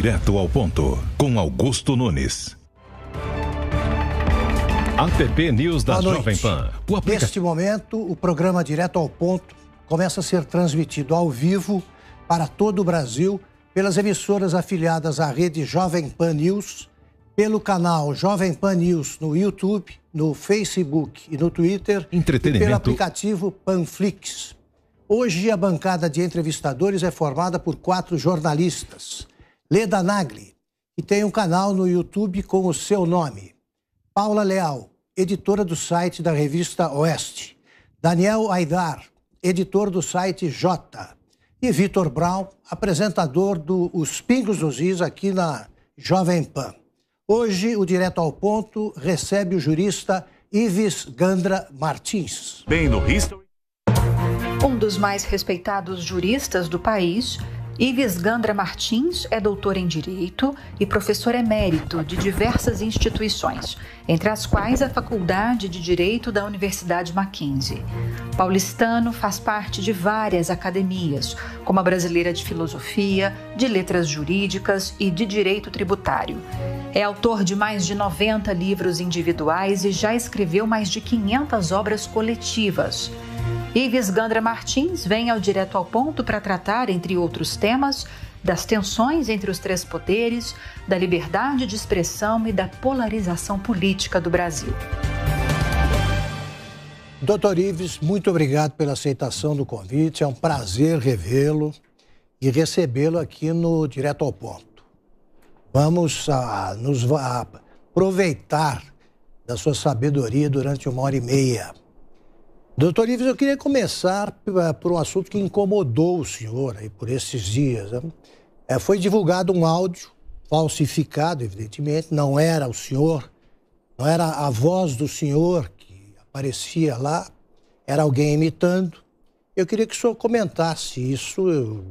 Direto ao ponto, com Augusto Nunes. APP News da Jovem Pan. Neste momento, o programa Direto ao Ponto começa a ser transmitido ao vivo para todo o Brasil pelas emissoras afiliadas à rede Jovem Pan News, pelo canal Jovem Pan News no YouTube, no Facebook e no Twitter, e pelo aplicativo Panflix. Hoje, a bancada de entrevistadores é formada por 4 jornalistas. Leda Nagli, que tem um canal no YouTube com o seu nome. Paula Leal, editora do site da revista Oeste. Daniel Aidar, editor do site Jota. E Vitor Brown, apresentador do Os Pingos nos Is aqui na Jovem Pan. Hoje, o Direto ao Ponto recebe o jurista Ives Gandra Martins. Bem no History. Um dos mais respeitados juristas do país, Ives Gandra Martins é doutor em Direito e professor emérito de diversas instituições, entre as quais a Faculdade de Direito da Universidade Mackenzie. Paulistano, faz parte de várias academias, como a Brasileira de Filosofia, de Letras Jurídicas e de Direito Tributário. É autor de mais de 90 livros individuais e já escreveu mais de 500 obras coletivas. Ives Gandra Martins vem ao Direto ao Ponto para tratar, entre outros temas, das tensões entre os 3 poderes, da liberdade de expressão e da polarização política do Brasil. Doutor Ives, muito obrigado pela aceitação do convite. É um prazer revê-lo e recebê-lo aqui no Direto ao Ponto. Vamos aproveitar da sua sabedoria durante 1h30. Doutor Ives, eu queria começar por um assunto que incomodou o senhor aí por esses dias. Foi divulgado um áudio falsificado, evidentemente, não era o senhor, não era a voz do senhor que aparecia lá, era alguém imitando. Eu queria que o senhor comentasse isso, eu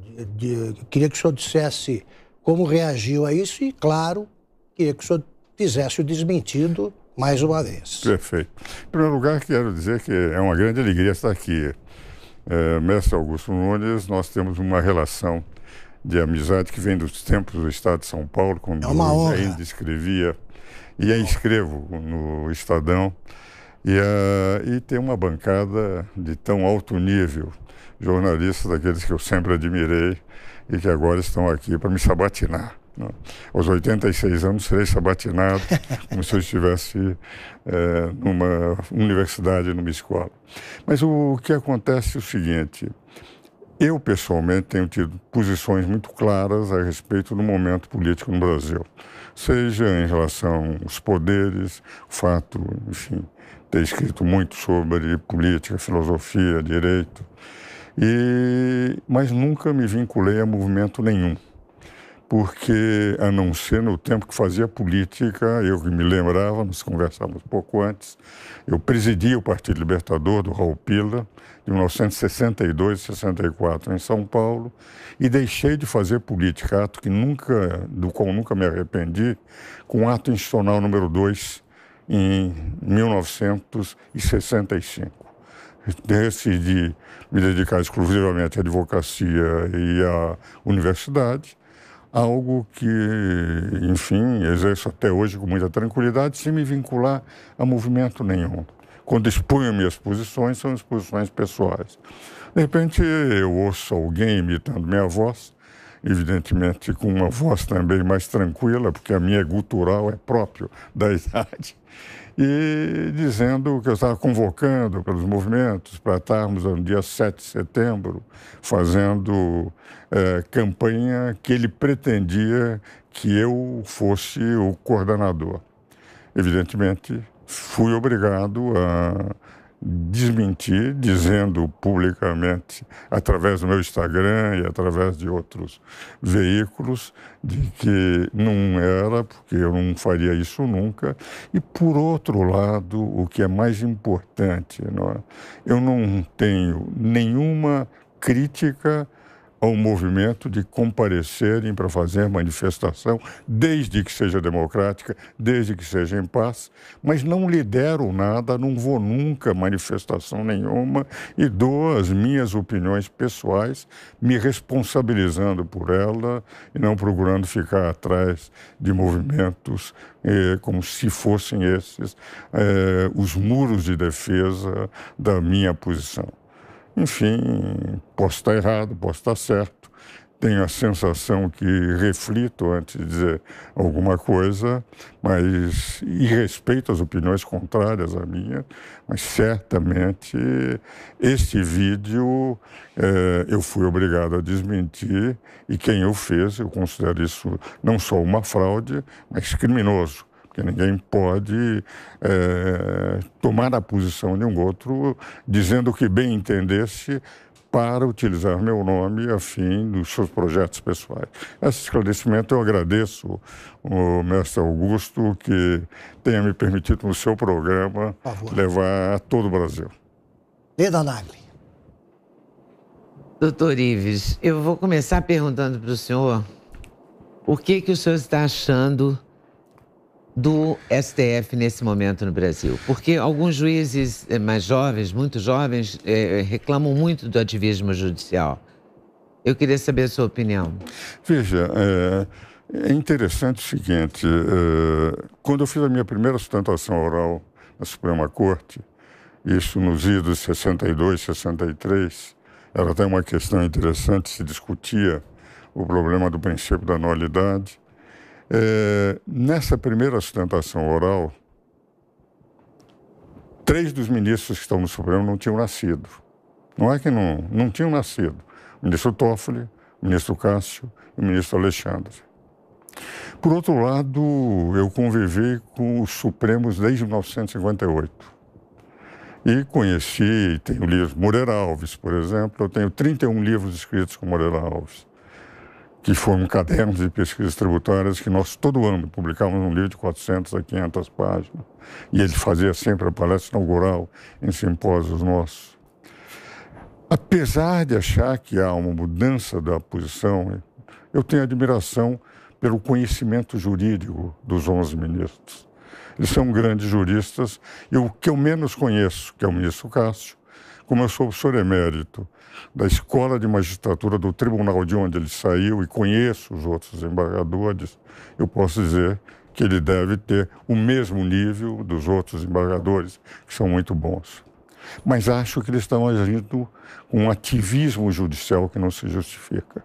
queria que o senhor dissesse como reagiu a isso e, claro, queria que o senhor fizesse o desmentido mais uma vez. Perfeito. Em primeiro lugar, quero dizer que é uma grande alegria estar aqui. Mestre Augusto Nunes, nós temos uma relação de amizade que vem dos tempos do Estado de São Paulo, quando eu ainda escrevia e escrevo no Estadão. E tem uma bancada de tão alto nível, jornalistas daqueles que eu sempre admirei e que agora estão aqui para me sabatinar. Aos 86 anos serei sabatinado como se eu estivesse numa universidade, numa escola. Mas o que acontece é o seguinte: eu pessoalmente tenho tido posições muito claras a respeito do momento político no Brasil, seja em relação aos poderes, o fato, enfim, ter escrito muito sobre política, filosofia, direito, mas nunca me vinculei a movimento nenhum. Porque, a não ser no tempo que fazia política, eu que me lembrava, nós conversávamos pouco antes, eu presidi o Partido Libertador do Raul Pila, de 1962 e 64 em São Paulo, e deixei de fazer política, ato do qual nunca me arrependi, com o ato institucional número 2, em 1965. Decidi me dedicar exclusivamente à advocacia e à universidade, algo que, enfim, exerço até hoje com muita tranquilidade, sem me vincular a movimento nenhum. Quando exponho minhas posições, são as posições pessoais. De repente, eu ouço alguém imitando minha voz, evidentemente com uma voz também mais tranquila, porque a minha é gutural, é próprio da idade, e dizendo que eu estava convocando pelos movimentos para estarmos no dia 7 de setembro fazendo campanha que ele pretendia que eu fosse o coordenador. Evidentemente, fui obrigado a desmentir, dizendo publicamente, através do meu Instagram e através de outros veículos, de que não era, porque eu não faria isso nunca. E, por outro lado, o que é mais importante, eu não tenho nenhuma crítica ao movimento de comparecerem para fazer manifestação, desde que seja democrática, desde que seja em paz, mas não lidero nada, não vou nunca a manifestação nenhuma e dou as minhas opiniões pessoais, me responsabilizando por ela e não procurando ficar atrás de movimentos como se fossem esses os muros de defesa da minha posição. Enfim, posso estar errado, posso estar certo. Tenho a sensação que reflito antes de dizer alguma coisa, e respeito as opiniões contrárias à minha, mas certamente este vídeo eu fui obrigado a desmentir e quem o fez, eu considero isso não só uma fraude, mas criminoso. Porque ninguém pode tomar a posição de um outro dizendo o que bem entendesse para utilizar meu nome a fim dos seus projetos pessoais. Esse esclarecimento eu agradeço ao mestre Augusto que tenha me permitido no seu programa levar a todo o Brasil. Leda Nagli. Doutor Ives, eu vou começar perguntando para o senhor o que o senhor está achando do STF nesse momento no Brasil, porque alguns juízes mais jovens, muito jovens, reclamam muito do ativismo judicial. Eu queria saber a sua opinião. Veja, é interessante o seguinte, quando eu fiz a minha primeira sustentação oral na Suprema Corte, isso nos idos 62, 63, era até uma questão interessante, se discutia o problema do princípio da nulidade. Nessa primeira sustentação oral, 3 dos ministros que estão no Supremo não tinham nascido. Não é que não tinham nascido. O ministro Toffoli, o ministro Cássio e o ministro Alexandre. Por outro lado, eu convivi com os Supremos desde 1958. E conheci, tenho livros, Moreira Alves, por exemplo, eu tenho 31 livros escritos com Moreira Alves, que foram cadernos de pesquisas tributárias que nós, todo ano, publicávamos um livro de 400 a 500 páginas. E ele fazia sempre a palestra inaugural em simpósios nossos. Apesar de achar que há uma mudança da posição, eu tenho admiração pelo conhecimento jurídico dos 11 ministros. Eles são grandes juristas, e o que eu menos conheço, que é o ministro Cássio, como eu sou professor emérito da Escola de Magistratura do Tribunal de onde ele saiu e conheço os outros desembargadores, eu posso dizer que ele deve ter o mesmo nível dos outros desembargadores, que são muito bons. Mas acho que eles estão agindo com um ativismo judicial que não se justifica.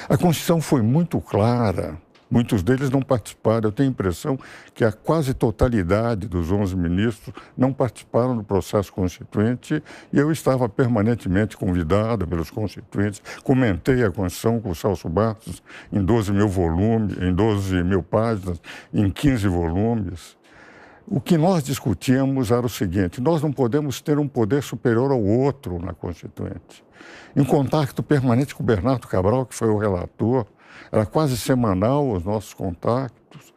A Constituição foi muito clara. Muitos deles não participaram. Eu tenho a impressão que a quase totalidade dos 11 ministros não participaram do processo constituinte e eu estava permanentemente convidado pelos constituintes. Comentei a Constituição com o Celso Bartos em 12 mil volumes, em 12 mil páginas, em 15 volumes. O que nós discutíamos era o seguinte: nós não podemos ter um poder superior ao outro na Constituinte. Em contato permanente com o Bernardo Cabral, que foi o relator, era quase semanal os nossos contactos.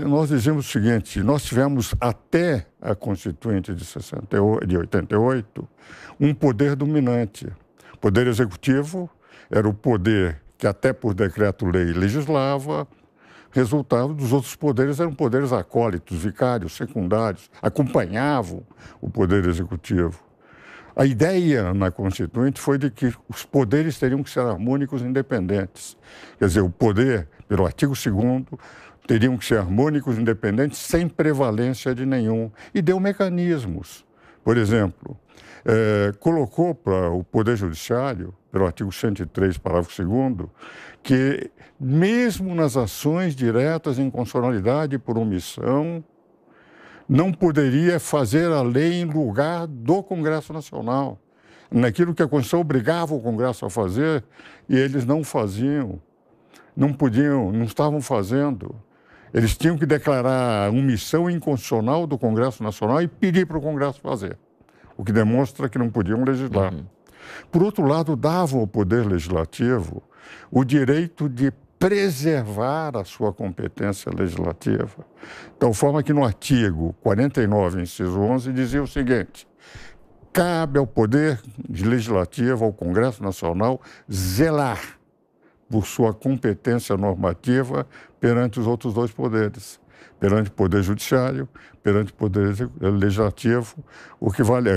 Nós dizíamos o seguinte: nós tivemos até a Constituinte de 88 um poder dominante. O poder executivo era o poder que até por decreto-lei legislava, resultado dos outros poderes eram poderes acólitos, vicários, secundários, acompanhavam o poder executivo. A ideia na Constituinte foi de que os poderes teriam que ser harmônicos e independentes. Quer dizer, o poder, pelo artigo 2º, teriam que ser harmônicos e independentes sem prevalência de nenhum. E deu mecanismos. Por exemplo, colocou para o Poder Judiciário, pelo artigo 103, parágrafo 2º, que mesmo nas ações diretas em constitucionalidade por omissão, não poderia fazer a lei em lugar do Congresso Nacional. Naquilo que a Constituição obrigava o Congresso a fazer, e eles não faziam, não podiam, não estavam fazendo. Eles tinham que declarar a omissão inconstitucional do Congresso Nacional e pedir para o Congresso fazer, o que demonstra que não podiam legislar. Por outro lado, davam ao Poder Legislativo o direito de preservar a sua competência legislativa. De tal forma que no artigo 49, inciso 11, dizia o seguinte: cabe ao Poder Legislativo, ao Congresso Nacional, zelar por sua competência normativa perante os outros dois poderes, perante o Poder Judiciário, perante o Poder Legislativo,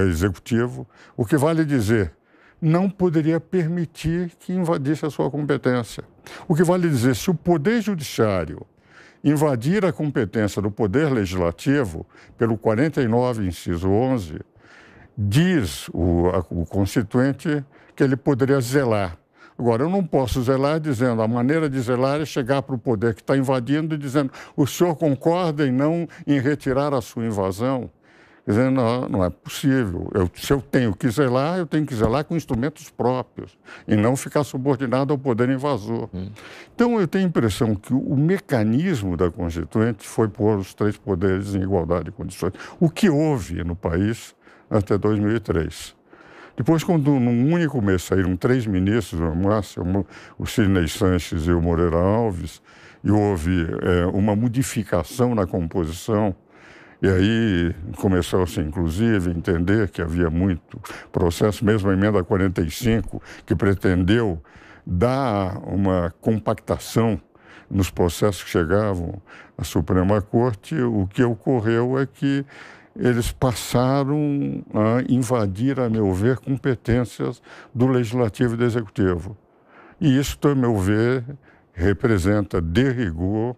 Executivo, o que vale dizer, não poderia permitir que invadisse a sua competência. O que vale dizer, se o Poder Judiciário invadir a competência do Poder Legislativo, pelo 49, inciso 11, diz o Constituinte que ele poderia zelar. Agora, eu não posso zelar dizendo, a maneira de zelar é chegar para o poder que está invadindo e dizendo, o senhor concorda em retirar a sua invasão? Dizendo, não é possível. Se eu tenho que zelar, eu tenho que zelar com instrumentos próprios e não ficar subordinado ao poder invasor. Então, eu tenho a impressão que o mecanismo da Constituinte foi pôr os três poderes em igualdade de condições. O que houve no país até 2003. Depois, quando num único mês saíram 3 ministros, o Sidney Sanches e o Moreira Alves, e houve uma modificação na composição, e aí começou-se, inclusive, a entender que havia muito processo, mesmo a emenda 45, que pretendeu dar uma compactação nos processos que chegavam à Suprema Corte. O que ocorreu é que eles passaram a invadir, a meu ver, competências do Legislativo e do Executivo. E isso, a meu ver, representa, de rigor,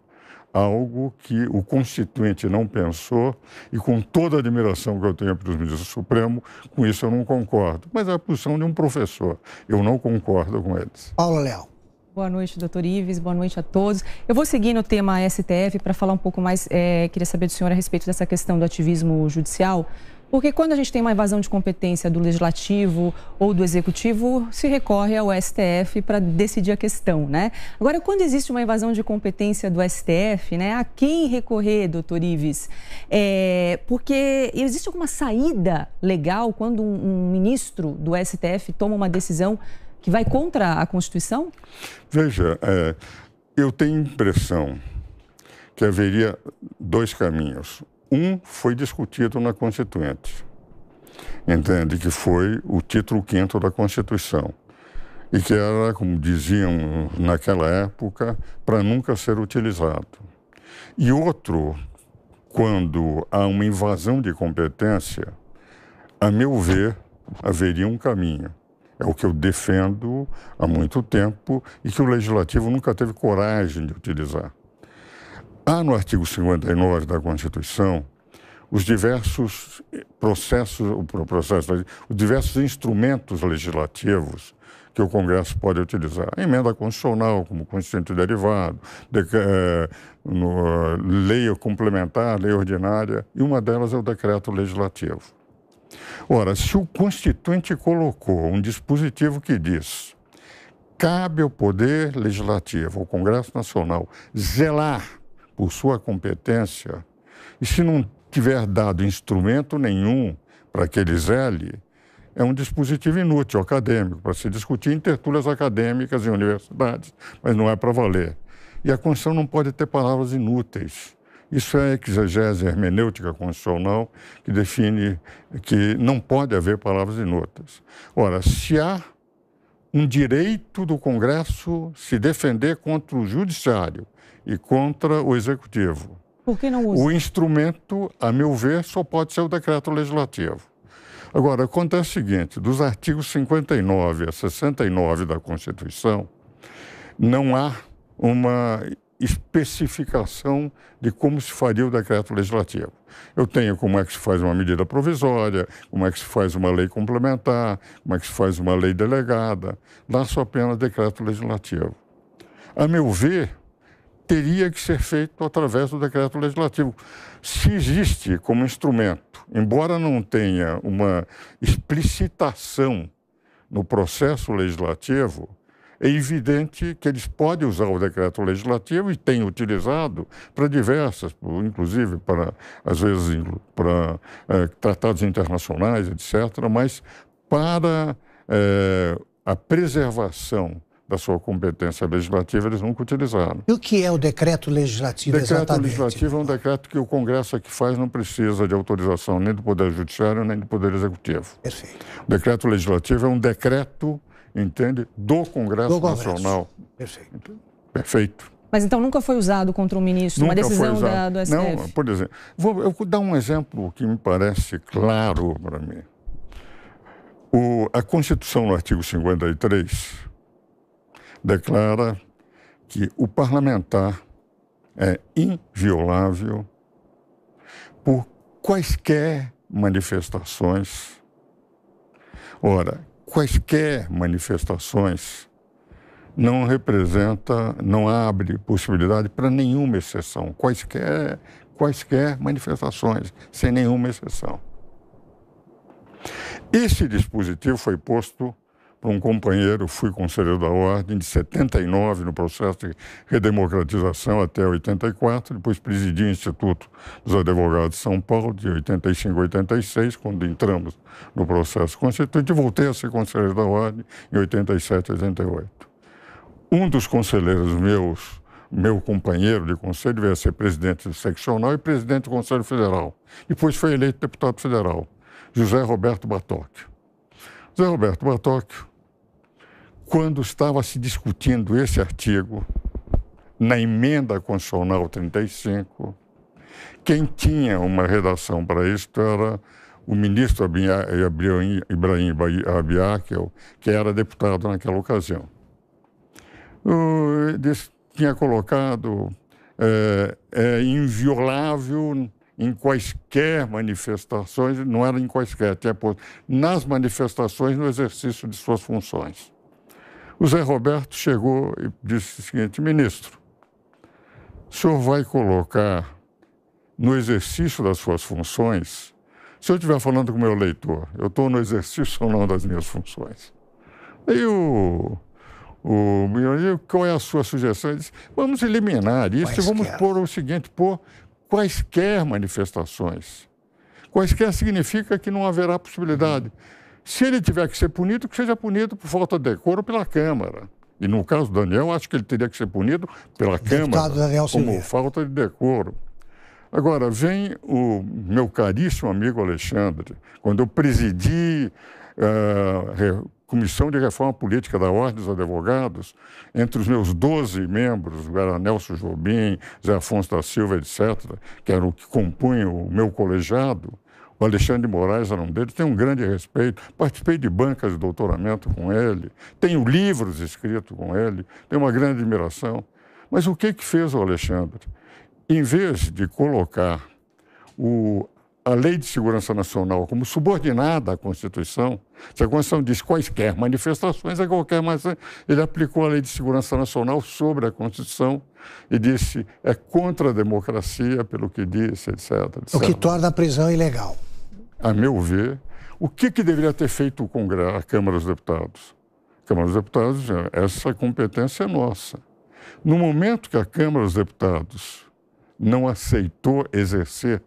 algo que o Constituinte não pensou, e com toda a admiração que eu tenho para os ministros do Supremo, com isso eu não concordo. Mas é a posição de um professor. Eu não concordo com eles. Paula Leal. Boa noite, doutor Ives. Boa noite a todos. Eu vou seguir no tema STF para falar um pouco mais, queria saber do senhor a respeito dessa questão do ativismo judicial, porque quando a gente tem uma invasão de competência do Legislativo ou do Executivo, se recorre ao STF para decidir a questão, né? Agora, quando existe uma invasão de competência do STF, né, a quem recorrer, doutor Ives? Porque existe alguma saída legal quando um ministro do STF toma uma decisão que vai contra a Constituição? Veja, eu tenho a impressão que haveria 2 caminhos. Um foi discutido na Constituinte, entende? Que foi o título 5º da Constituição. E que era, como diziam naquela época, para nunca ser utilizado. E outro, quando há uma invasão de competência, a meu ver, haveria um caminho. É o que eu defendo há muito tempo e que o Legislativo nunca teve coragem de utilizar. Há no artigo 59 da Constituição os diversos os diversos instrumentos legislativos que o Congresso pode utilizar. A emenda constitucional, como constituinte derivado, lei complementar, lei ordinária, e uma delas é o decreto legislativo. Ora, se o Constituinte colocou um dispositivo que diz cabe ao Poder Legislativo, ao Congresso Nacional, zelar por sua competência, e se não tiver dado instrumento nenhum para que ele zele, é um dispositivo inútil, acadêmico, para se discutir em tertúlias acadêmicas em universidades, mas não é para valer. E a Constituição não pode ter palavras inúteis. Isso é a exegese hermenêutica constitucional que define que não pode haver palavras inúteis. Ora, se há um direito do Congresso se defender contra o Judiciário e contra o Executivo, por que não usa? O instrumento, a meu ver, só pode ser o decreto legislativo. Agora, acontece o seguinte, dos artigos 59 a 69 da Constituição, não há uma especificação de como se faria o decreto legislativo. Eu tenho como é que se faz uma medida provisória, como é que se faz uma lei complementar, como é que se faz uma lei delegada. Lá só apenas decreto legislativo. A meu ver, teria que ser feito através do decreto legislativo. Se existe como instrumento, embora não tenha uma explicitação no processo legislativo, é evidente que eles podem usar o decreto legislativo e têm utilizado para diversas, inclusive para, às vezes, para tratados internacionais, etc., mas para a preservação da sua competência legislativa, eles nunca utilizaram. E o que é o decreto legislativo exatamente? O decreto legislativo é um decreto que o Congresso é que faz, não precisa de autorização nem do Poder Judiciário, nem do Poder Executivo. Perfeito. O decreto legislativo é um decreto, entende, do Congresso Nacional. Perfeito. Perfeito. Mas então nunca foi usado contra um ministro, uma decisão do STF? Não, por exemplo, eu vou dar um exemplo que me parece claro para mim. A Constituição, no artigo 53, declara que o parlamentar é inviolável por quaisquer manifestações. Ora, quaisquer manifestações não representa, não abre possibilidade para nenhuma exceção. Quaisquer manifestações, sem nenhuma exceção. Esse dispositivo foi posto por um companheiro, fui conselheiro da Ordem, de 79, no processo de redemocratização até 84, depois presidi o Instituto dos Advogados de São Paulo, de 85 a 86, quando entramos no processo constituinte, e voltei a ser conselheiro da Ordem em 87 a 88. Um dos conselheiros meu companheiro de conselho, veio a ser presidente do seccional e presidente do Conselho Federal. Depois foi eleito deputado federal, José Roberto Batóquio. José Roberto Batóquio, quando estava se discutindo esse artigo, na emenda constitucional 35, quem tinha uma redação para isso era o ministro Ibrahim Abiá, que era deputado naquela ocasião. Tinha colocado inviolável em quaisquer manifestações, não era em quaisquer, tinha posto nas manifestações no exercício de suas funções. O Zé Roberto chegou e disse o seguinte: ministro, o senhor vai colocar no exercício das suas funções, se eu estiver falando com o meu leitor, eu estou no exercício ou não das minhas funções? Aí qual é a sua sugestão? Ele disse: vamos eliminar isso e vamos pôr o seguinte, quaisquer manifestações. Quaisquer significa que não haverá possibilidade. Se ele tiver que ser punido, que seja punido por falta de decoro pela Câmara. E no caso do Daniel, acho que ele teria que ser punido pela Câmara como falta de decoro. Agora, vem o meu caríssimo amigo Alexandre, quando eu presidi a Comissão de Reforma Política da Ordem dos Advogados, entre os meus 12 membros, era Nelson Jobim, Zé Afonso da Silva, etc., que eram o que compunham o meu colegiado. O Alexandre de Moraes era um deles, tenho um grande respeito, participei de bancas de doutoramento com ele, tenho livros escritos com ele, tenho uma grande admiração. Mas o que fez o Alexandre? Em vez de colocar a Lei de Segurança Nacional como subordinada à Constituição, se a Constituição diz quaisquer manifestações, é qualquer, mas ele aplicou a Lei de Segurança Nacional sobre a Constituição e disse é contra a democracia, pelo que disse, etc. O que torna a prisão ilegal. A meu ver, o que deveria ter feito a Câmara dos Deputados? A Câmara dos Deputados, essa competência é nossa. No momento que a Câmara dos Deputados não aceitou exercer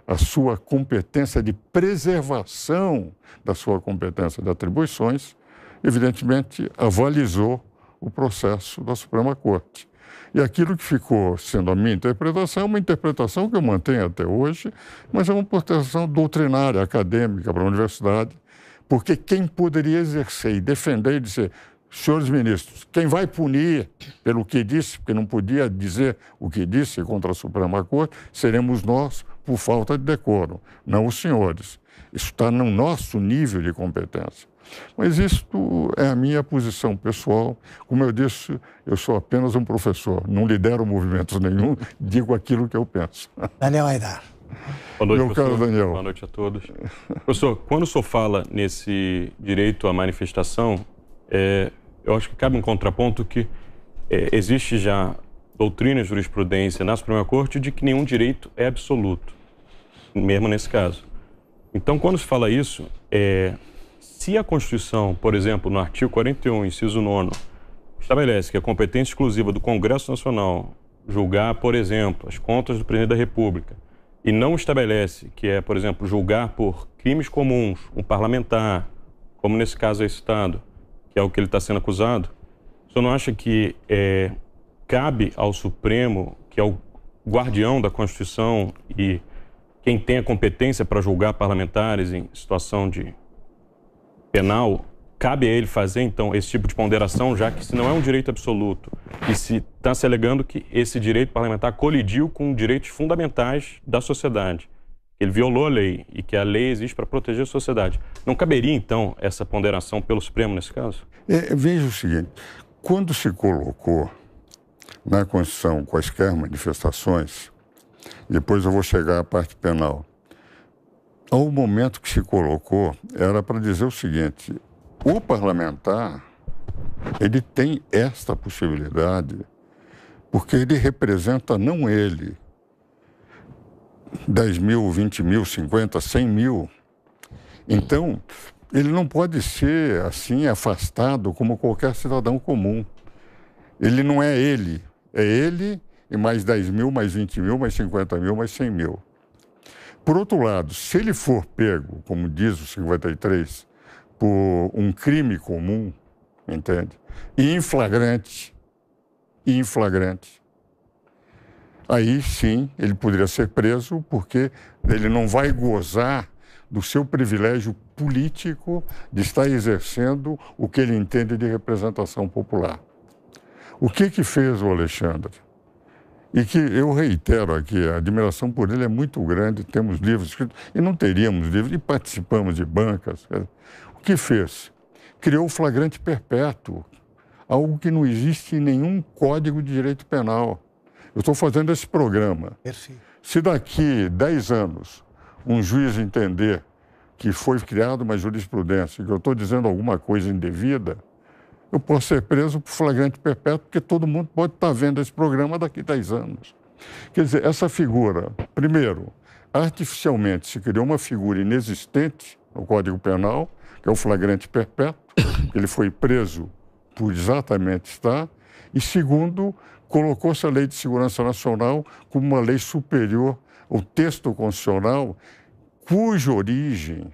a sua competência de preservação da sua competência de atribuições, evidentemente avalizou o processo da Suprema Corte. E aquilo que ficou sendo a minha interpretação é uma interpretação que eu mantenho até hoje, mas é uma interpretação doutrinária, acadêmica para a universidade, porque quem poderia exercer e defender e dizer: senhores ministros, quem vai punir pelo que disse, porque não podia dizer o que disse contra a Suprema Corte, seremos nós por falta de decoro, não os senhores. Isso está no nosso nível de competência. Mas isto é a minha posição pessoal. Como eu disse, eu sou apenas um professor, não lidero movimentos nenhum, digo aquilo que eu penso. Daniel Aidar. Boa noite, meu caro Daniel. Boa noite a todos. Professor, quando o senhor fala nesse direito à manifestação, eu acho que cabe um contraponto que existe já doutrina e jurisprudência na Suprema Corte de que nenhum direito é absoluto, mesmo nesse caso. Então, quando se fala isso, se a Constituição, por exemplo, no artigo 41, inciso 9, estabelece que a competência exclusiva do Congresso Nacional julgar, por exemplo, as contas do Presidente da República, e não estabelece que por exemplo, julgar por crimes comuns um parlamentar, como nesse caso é citado, que é o que ele está sendo acusado, o senhor não acha que cabe ao Supremo, que é o guardião da Constituição e quem tem a competência para julgar parlamentares em situação de penal, cabe a ele fazer, então, esse tipo de ponderação, já que se não é um direito absoluto e se está se alegando que esse direito parlamentar colidiu com direitos fundamentais da sociedade, ele violou a lei e que a lei existe para proteger a sociedade. Não caberia, então, essa ponderação pelo Supremo nesse caso? Veja o seguinte, quando se colocou na Constituição quaisquer manifestações, depois eu vou chegar à parte penal, ao momento que se colocou, era para dizer o seguinte: o parlamentar, ele tem esta possibilidade, porque ele representa não ele, 10 mil, 20 mil, 50, 100 mil. Então, ele não pode ser assim afastado como qualquer cidadão comum. Ele não é ele e mais 10 mil, mais 20 mil, mais 50 mil, mais 100 mil. Por outro lado, se ele for pego, como diz o 53, por um crime comum, entende? E em flagrante, aí sim ele poderia ser preso, porque ele não vai gozar do seu privilégio político de estar exercendo o que ele entende de representação popular. O que fez o Alexandre? E que eu reitero aqui, a admiração por ele é muito grande, temos livros escritos, e não teríamos livros, e participamos de bancas. O que fez? Criou o flagrante perpétuo, algo que não existe em nenhum código de direito penal. Eu estou fazendo esse programa. Perfeito. Se daqui 10 anos um juiz entender que foi criada uma jurisprudência, que eu estou dizendo alguma coisa indevida, eu posso ser preso por flagrante perpétuo, porque todo mundo pode estar vendo esse programa daqui a 10 anos. Quer dizer, essa figura, primeiro, artificialmente se criou uma figura inexistente no Código Penal, que é o flagrante perpétuo, ele foi preso por exatamente estar, e segundo, colocou-se a Lei de Segurança Nacional como uma lei superior ao texto constitucional, cuja origem,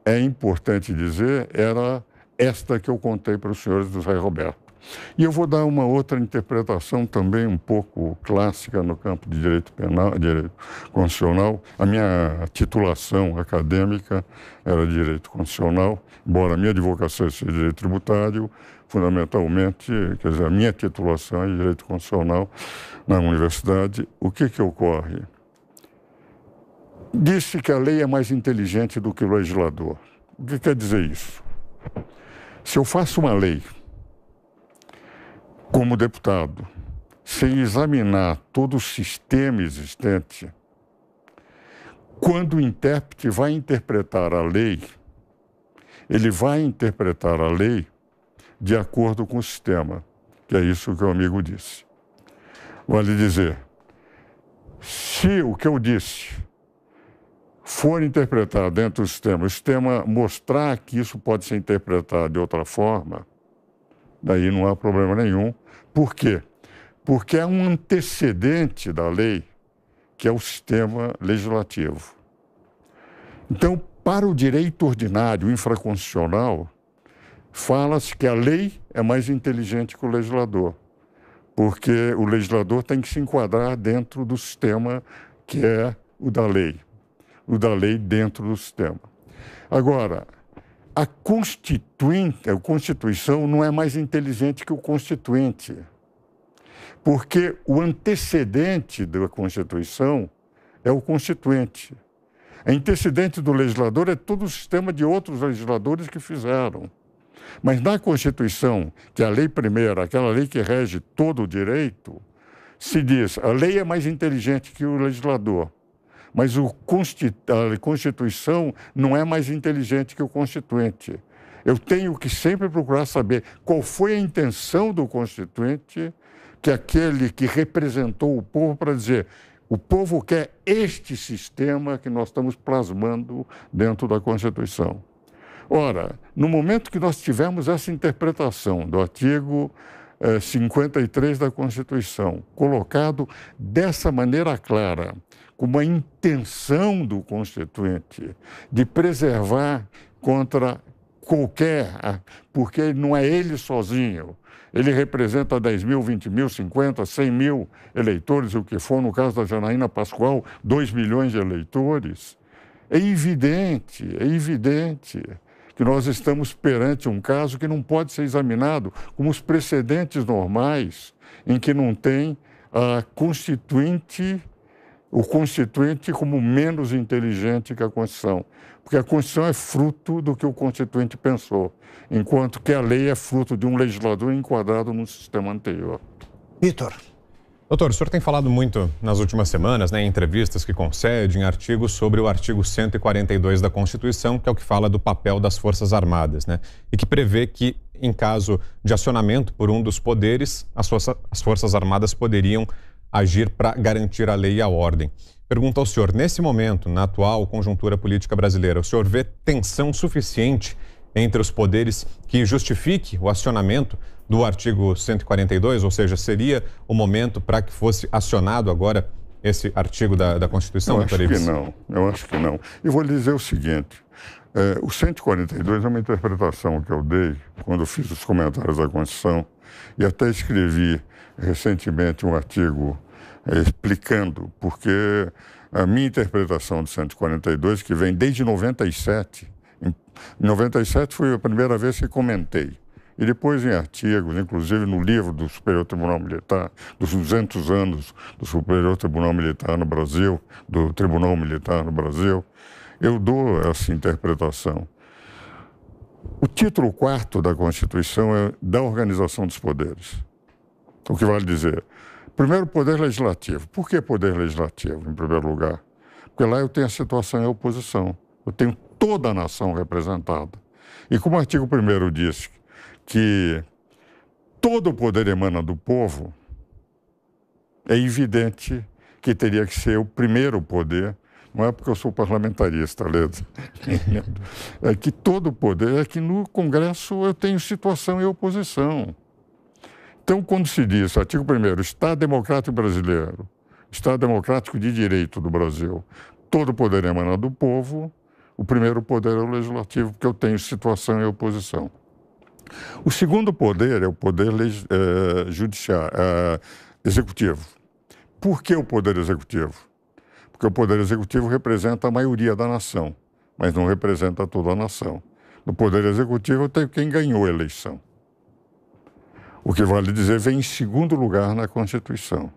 é importante dizer, era esta que eu contei para os senhores do Zé Roberto. E eu vou dar uma outra interpretação também um pouco clássica no campo de direito penal, direito constitucional. A minha titulação acadêmica era de direito constitucional, embora a minha advocacia seja de direito tributário, fundamentalmente, quer dizer, a minha titulação é de direito constitucional na universidade. O que ocorre? Disse que a lei é mais inteligente do que o legislador. O que quer dizer isso? Se eu faço uma lei como deputado, sem examinar todo o sistema existente, quando o intérprete vai interpretar a lei, ele vai interpretar a lei de acordo com o sistema, que é isso que o amigo disse. Vale dizer, se o que eu disse for interpretado dentro do sistema, o sistema mostrar que isso pode ser interpretado de outra forma, daí não há problema nenhum. Por quê? Porque é um antecedente da lei, que é o sistema legislativo. Então, para o direito ordinário infraconstitucional, fala-se que a lei é mais inteligente que o legislador, porque o legislador tem que se enquadrar dentro do sistema que é o da lei dentro do sistema. Agora, a Constituição não é mais inteligente que o Constituinte, porque o antecedente da Constituição é o Constituinte. O antecedente do legislador é todo o sistema de outros legisladores que fizeram. Mas na Constituição, que é a lei primeira, aquela lei que rege todo o direito, se diz a lei é mais inteligente que o legislador. Mas a Constituição não é mais inteligente que o Constituinte. Eu tenho que sempre procurar saber qual foi a intenção do Constituinte, que é aquele que representou o povo para dizer o povo quer este sistema que nós estamos plasmando dentro da Constituição. Ora, no momento que nós tivemos essa interpretação do artigo 53 da Constituição, colocado dessa maneira clara, com uma intenção do Constituinte de preservar contra qualquer, porque não é ele sozinho. Ele representa 10 mil, 20 mil, 50, 100 mil eleitores, o que for, no caso da Janaína Pascoal, 2 milhões de eleitores. É evidente que nós estamos perante um caso que não pode ser examinado como os precedentes normais, em que não tem o constituinte como menos inteligente que a Constituição. Porque a Constituição é fruto do que o constituinte pensou, enquanto que a lei é fruto de um legislador enquadrado no sistema anterior. Vitor. Doutor, o senhor tem falado muito nas últimas semanas, em entrevistas que concede, em artigos, sobre o artigo 142 da Constituição, que é o que fala do papel das Forças Armadas, e que prevê que, em caso de acionamento por um dos poderes, as Forças Armadas poderiam agir para garantir a lei e a ordem. Pergunto ao senhor, nesse momento, na atual conjuntura política brasileira, o senhor vê tensão suficiente entre os poderes que justifique o acionamento do artigo 142, ou seja, seria o momento para que fosse acionado agora esse artigo da Constituição? Eu acho que não. E vou lhe dizer o seguinte, o 142 é uma interpretação que eu dei quando fiz os comentários da Constituição e até escrevi recentemente um artigo explicando, porque a minha interpretação do 142, que vem desde 97, em 97 foi a primeira vez que comentei, e depois em artigos, inclusive no livro do Superior Tribunal Militar, dos 200 anos do Superior Tribunal Militar no Brasil, do Tribunal Militar no Brasil, eu dou essa interpretação. O título 4º da Constituição é da organização dos poderes. O que vale dizer? Primeiro, poder legislativo. Por que poder legislativo, em primeiro lugar? Porque lá eu tenho a situação e a oposição. Eu tenho toda a nação representada. E como o artigo 1º diz que todo o poder emana do povo, é evidente que teria que ser o primeiro poder. Não é porque eu sou parlamentarista, Leda. É que todo o poder, é que no Congresso eu tenho situação e oposição. Então, quando se diz, artigo 1º, Estado Democrático Brasileiro, Estado Democrático de Direito do Brasil, todo o poder emana do povo, o primeiro poder é o legislativo, porque eu tenho situação e oposição. O segundo poder é o poder executivo. Por que o poder executivo? Porque o poder executivo representa a maioria da nação, mas não representa toda a nação. No poder executivo eu tenho quem ganhou a eleição. O que vale dizer, vem em segundo lugar na Constituição.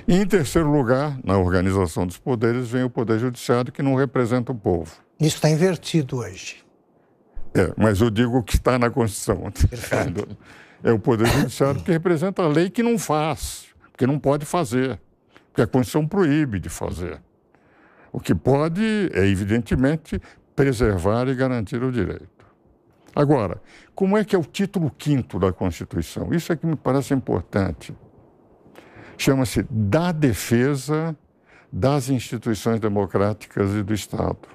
E em terceiro lugar, na organização dos poderes, vem o Poder Judiciário, que não representa o povo. Isso está invertido hoje. Mas eu digo que está na Constituição. Perfeito. É o Poder Judiciário que representa a lei que não faz, porque não pode fazer, porque a Constituição proíbe de fazer. O que pode é, evidentemente, preservar e garantir o direito. Agora, como é que é o título 5º da Constituição? Isso é que me parece importante. Chama-se da defesa das instituições democráticas e do Estado.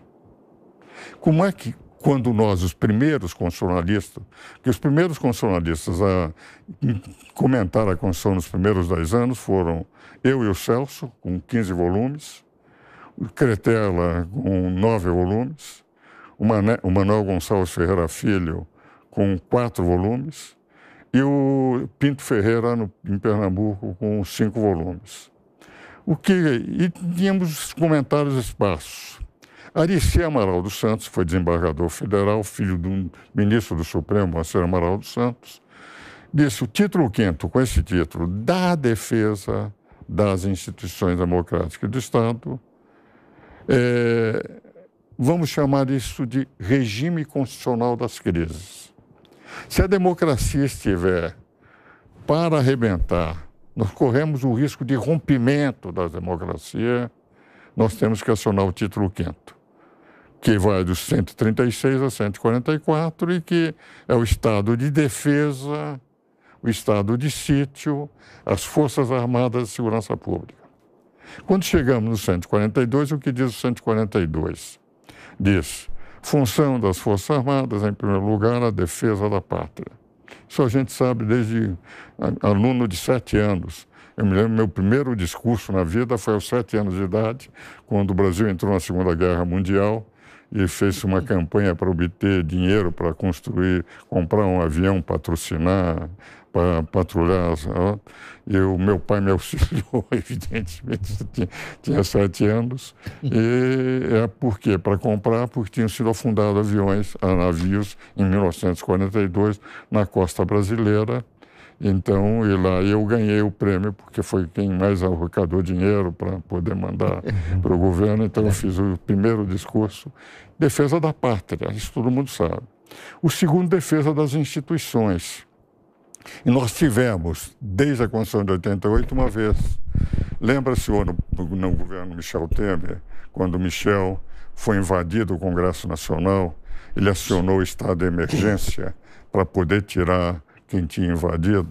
Como é que, quando nós, os primeiros constitucionalistas, que os primeiros constitucionalistas a comentar a Constituição nos primeiros 10 anos foram eu e o Celso, com 15 volumes, o Cretela, com 9 volumes, o Manuel Gonçalves Ferreira Filho, com 4 volumes, e o Pinto Ferreira, em Pernambuco, com 5 volumes. E tínhamos comentários esparsos. Arici Amaral dos Santos foi desembargador federal, filho do ministro do Supremo, Marcelo Amaral dos Santos, disse o título 5º, com esse título, da defesa das instituições democráticas do Estado, vamos chamar isso de regime constitucional das crises. Se a democracia estiver para arrebentar, nós corremos o risco de rompimento da democracia, nós temos que acionar o título 5º, que vai do 136 a 144 e que é o estado de defesa, o estado de sítio, as Forças Armadas e Segurança Pública. Quando chegamos no 142, o que diz o 142? Diz, função das Forças Armadas, em primeiro lugar, a defesa da pátria. Isso a gente sabe desde aluno de 7 anos. Eu me lembro, meu primeiro discurso na vida foi aos 7 anos de idade, quando o Brasil entrou na Segunda Guerra Mundial, e fez uma campanha para obter dinheiro para comprar um avião, patrocinar, para patrulhar. E o meu pai me auxiliou, evidentemente, tinha 7 anos. E por quê? Para comprar, porque tinham sido afundados navios em 1942 na costa brasileira. Então, e lá eu ganhei o prêmio, porque foi quem mais arrecadou dinheiro para poder mandar para o governo. Então, eu fiz o primeiro discurso, defesa da pátria, isso todo mundo sabe. O segundo, defesa das instituições. E nós tivemos, desde a Constituição de 88, uma vez. Lembra-se, no governo Michel Temer, quando Michel foi invadido o Congresso Nacional, ele acionou o estado de emergência para poder tirar quem tinha invadido.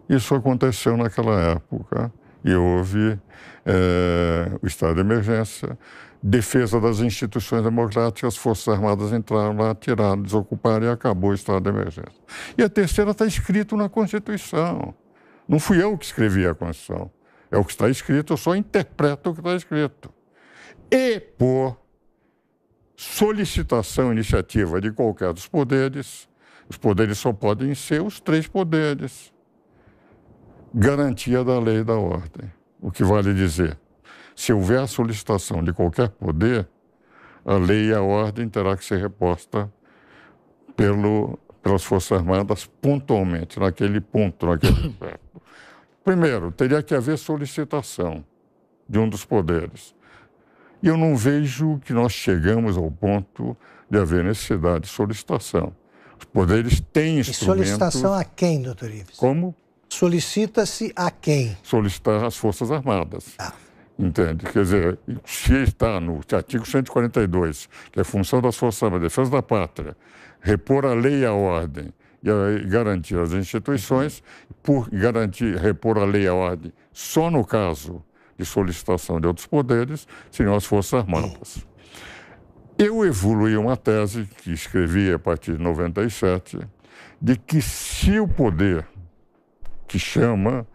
Isso aconteceu naquela época e houve o estado de emergência, defesa das instituições democráticas, as Forças Armadas entraram lá, tiraram, desocuparam e acabou o estado de emergência. E a terceira está escrito na Constituição. Não fui eu que escrevi a Constituição. É o que está escrito, eu só interpreto o que está escrito. E por solicitação, iniciativa de qualquer dos poderes, os poderes só podem ser os 3 poderes. Garantia da lei e da ordem. O que vale dizer, se houver a solicitação de qualquer poder, a lei e a ordem terá que ser reposta pelas Forças Armadas pontualmente, naquele ponto, naquele aspecto. Primeiro, teria que haver solicitação de um dos poderes. E eu não vejo que nós chegamos ao ponto de haver necessidade de solicitação. Os poderes têm instrumentos... E solicitação a quem, doutor Ives? Como? Solicita-se a quem? Solicitar as Forças Armadas. Entende? Quer dizer, se está no artigo 142, que é a função das Forças Armadas, defesa da pátria, repor a lei e a ordem e garantir as instituições, por repor a lei e a ordem só no caso de solicitação de outros poderes, seriam as Forças Armadas. Eu evoluí uma tese que escrevi a partir de 97, de que se o poder que chama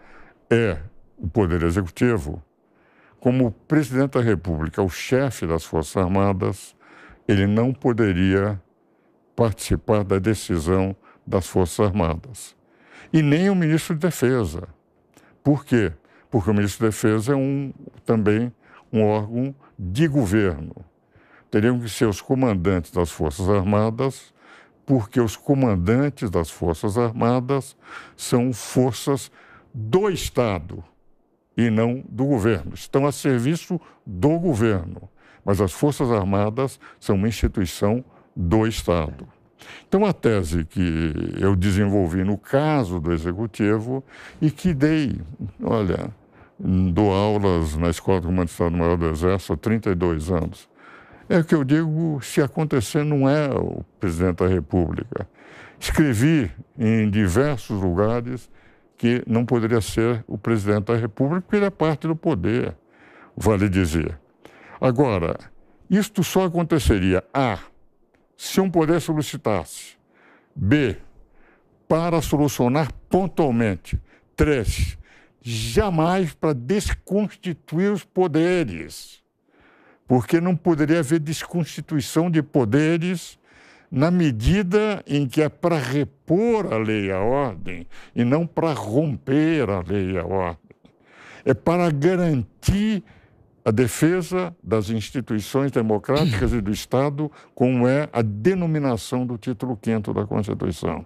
é o poder executivo, como o presidente da República, o chefe das Forças Armadas, ele não poderia participar da decisão das Forças Armadas. E nem o ministro de Defesa. Por quê? Porque o ministro de Defesa é também um órgão de governo. Teriam que ser os comandantes das Forças Armadas, porque os comandantes das Forças Armadas são forças do Estado e não do governo. Estão a serviço do governo, mas as Forças Armadas são uma instituição do Estado. Então, a tese que eu desenvolvi no caso do Executivo e que dou aulas na Escola do Comando do Estado-Maior do Exército há 32 anos, é que eu digo, se acontecer, não é o presidente da República. Escrevi em diversos lugares que não poderia ser o presidente da República, porque ele é parte do poder, vale dizer. Agora, isto só aconteceria, A, se um poder solicitasse, B, para solucionar pontualmente, 3, jamais para desconstituir os poderes, porque não poderia haver desconstituição de poderes na medida em que é para repor a lei e a ordem e não para romper a lei e a ordem. É para garantir a defesa das instituições democráticas e do Estado, como é a denominação do título 5º da Constituição.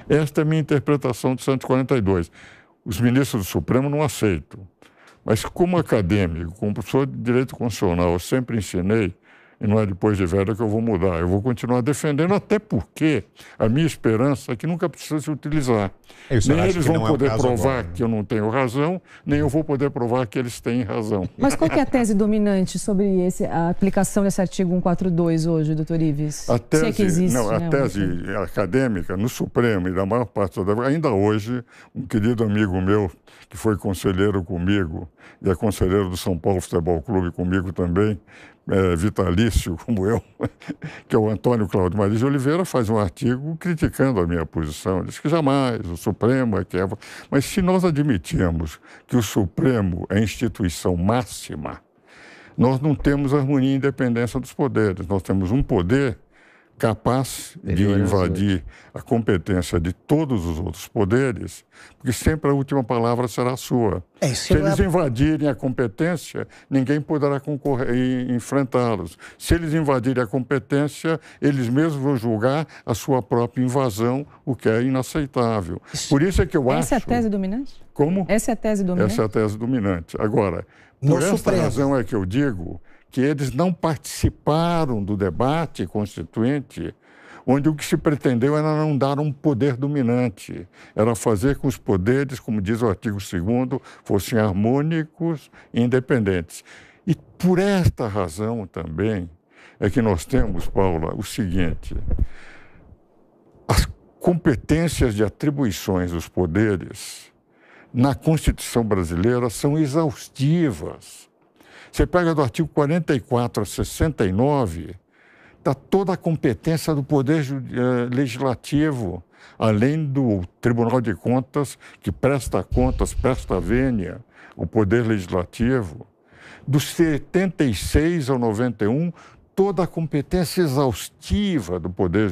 Esta é a minha interpretação de 142. Os ministros do Supremo não aceitam. Mas como acadêmico, como professor de Direito Constitucional, eu sempre ensinei, e não é depois de velho que eu vou mudar, eu vou continuar defendendo, até porque a minha esperança é que nunca precisa se utilizar. Nem eles vão poder provar que eu não tenho razão, nem eu vou poder provar que eles têm razão. Mas qual que é a tese dominante sobre a aplicação desse artigo 142 hoje, doutor Ives? A tese, se é que existe, a tese acadêmica no Supremo e da maior parte da... Ainda hoje, um querido amigo meu, que foi conselheiro comigo, e é conselheiro do São Paulo Futebol Clube comigo também, vitalício como eu, que é o Antônio Cláudio Maria de Oliveira, faz um artigo criticando a minha posição. Diz que jamais o Supremo é que é... Mas se nós admitirmos que o Supremo é a instituição máxima, nós não temos harmonia e independência dos poderes. Nós temos um poder capaz de invadir a competência de todos os outros poderes, porque sempre a última palavra será sua. Se eles invadirem a competência, ninguém poderá concorrer e enfrentá-los. Se eles invadirem a competência, eles mesmos vão julgar a sua própria invasão, o que é inaceitável. Por isso é que eu acho... Essa é a tese dominante? Como? Essa é a tese dominante? Essa é a tese dominante. Agora, por esta razão é que eu digo que eles não participaram do debate constituinte, onde o que se pretendeu era não dar um poder dominante, era fazer com que os poderes, como diz o artigo 2º, fossem harmônicos e independentes. E por esta razão também é que nós temos, Paula, o seguinte: as competências de atribuições dos poderes na Constituição brasileira são exaustivas. Você pega do artigo 44 a 69, está toda a competência do Poder Legislativo, além do Tribunal de Contas, que presta contas, presta vênia, o Poder Legislativo. Do 76 ao 91, toda a competência exaustiva do Poder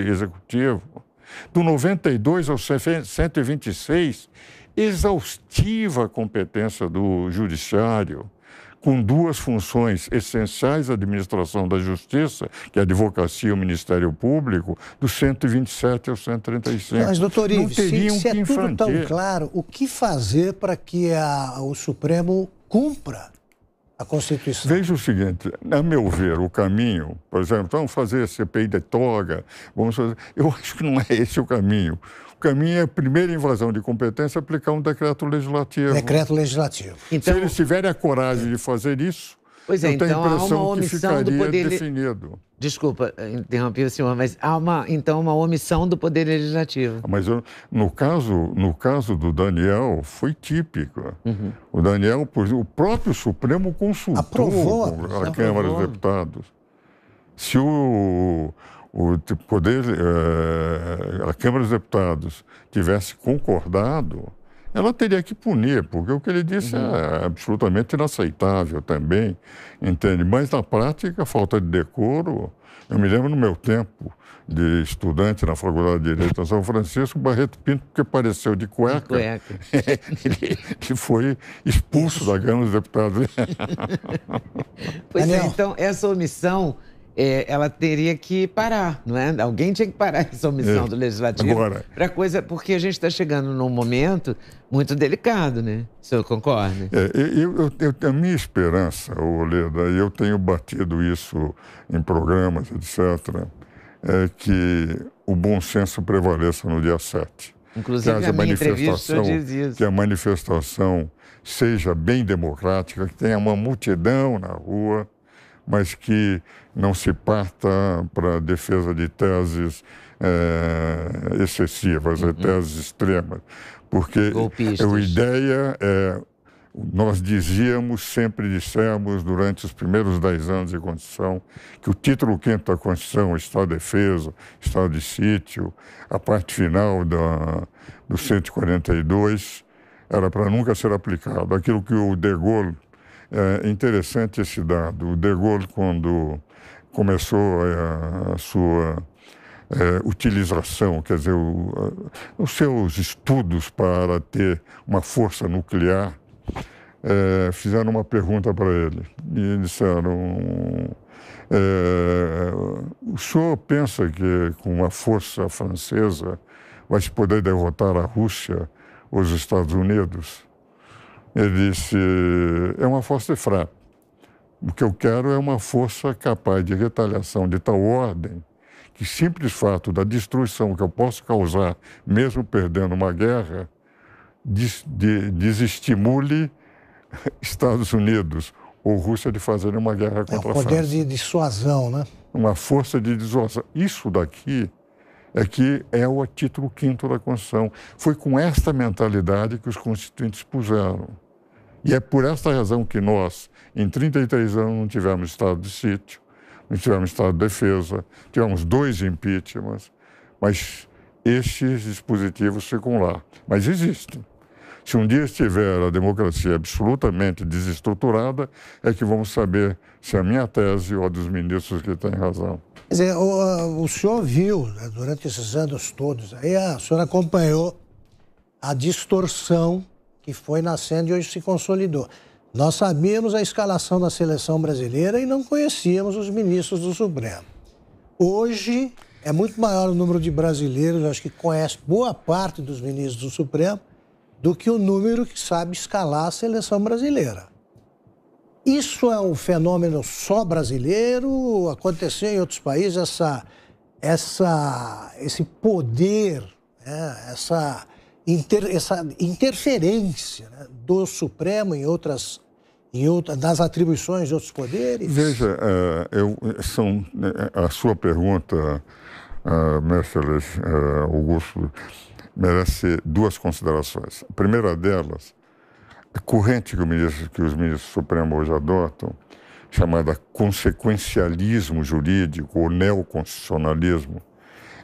Executivo. Do 92 ao 126, exaustiva a competência do Judiciário, com duas funções essenciais à administração da Justiça, que é a Advocacia e o Ministério Público, do 127 ao 135. Mas, doutor Ives, se é tudo tão claro, o que fazer para que o Supremo cumpra a Constituição? Veja o seguinte, a meu ver, o caminho, por exemplo, vamos fazer a CPI de toga, vamos fazer... Eu acho que não é esse o caminho. O caminho é a primeira invasão de competência aplicar um decreto legislativo. Decreto legislativo. Então, se eles tiverem a coragem de fazer isso, pois é, eu tenho então, a impressão há uma que omissão ficaria do poder definido. Desculpa, interrompi o senhor, mas há uma omissão do Poder Legislativo. Mas no caso do Daniel, foi típico. Uhum. O Daniel, o próprio Supremo consultou a Câmara dos Deputados. Se a Câmara dos Deputados tivesse concordado, ela teria que punir, porque o que ele disse é absolutamente inaceitável também, entende? Mas, na prática, a falta de decoro... Eu me lembro no meu tempo de estudante na Faculdade de Direito em São Francisco, o Barreto Pinto, porque apareceu de cueca, ele foi expulso da Câmara dos Deputados. Pois é, então, essa omissão... ela teria que parar, não é? Alguém tinha que parar essa omissão do Legislativo para coisa, porque a gente está chegando num momento muito delicado, né? O senhor concorda? A minha esperança, Oleda, e eu tenho batido isso em programas, etc., é que o bom senso prevaleça no dia 7. Inclusive, a minha entrevista diz isso. Que a manifestação seja bem democrática, que tenha uma multidão na rua, mas que não se parta para a defesa de teses excessivas, teses extremas. Porque a ideia é, nós sempre dissemos durante os primeiros 10 anos de Constituição, que o título 5º da Constituição, Estado de Defesa, Estado de Sítio, a parte final do 142, era para nunca ser aplicado. Aquilo que o De Gaulle... É interessante esse dado. O De Gaulle, quando começou a sua utilização, quer dizer, os seus estudos para ter uma força nuclear, fizeram uma pergunta para ele. E disseram, o senhor pensa que com uma força francesa vai se poder derrotar a Rússia ou os Estados Unidos? Ele disse, é uma força fraca. O que eu quero é uma força capaz de retaliação de tal ordem que simples fato da destruição que eu posso causar, mesmo perdendo uma guerra, desestimule Estados Unidos ou Rússia de fazerem uma guerra contra a França. Poder de dissuasão, né? Uma força de dissuasão. Isso daqui é o título 5º da Constituição. Foi com esta mentalidade que os constituintes puseram. E é por esta razão que nós, em 33 anos, não tivemos estado de sítio, não tivemos estado de defesa, tivemos 2 impeachments, mas estes dispositivos ficam lá. Mas existem. Se um dia estiver a democracia absolutamente desestruturada, é que vamos saber se a minha tese ou a dos ministros que tem razão. Quer dizer, o senhor viu, né, durante esses anos todos, aí a senhora acompanhou a distorção que foi nascendo e hoje se consolidou. Nós sabíamos a escalação da seleção brasileira e não conhecíamos os ministros do Supremo. Hoje é muito maior o número de brasileiros, acho que conhece boa parte dos ministros do Supremo, do que o número que sabe escalar a seleção brasileira. Isso é um fenômeno só brasileiro? Aconteceu em outros países esse poder, né? essa interferência, né, do Supremo nas atribuições de outros poderes? Veja, a sua pergunta, mestre Augusto, merece duas considerações. A primeira delas, a corrente que os ministros do Supremo hoje adotam, chamada consequencialismo jurídico ou neoconstitucionalismo,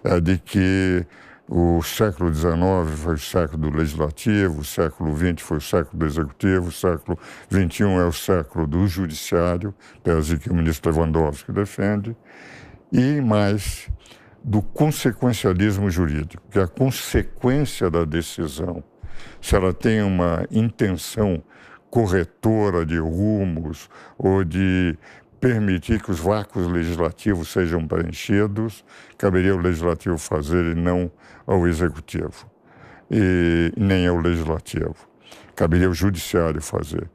é de que o século XIX foi o século do legislativo, o século XX foi o século do executivo, o século XXI é o século do judiciário, tese que o ministro Lewandowski defende, e mais do consequencialismo jurídico, que é a consequência da decisão, se ela tem uma intenção corretora de rumos ou de permitir que os vácuos legislativos sejam preenchidos, caberia ao legislativo fazer e não ao executivo, e nem ao legislativo. Caberia ao judiciário fazer.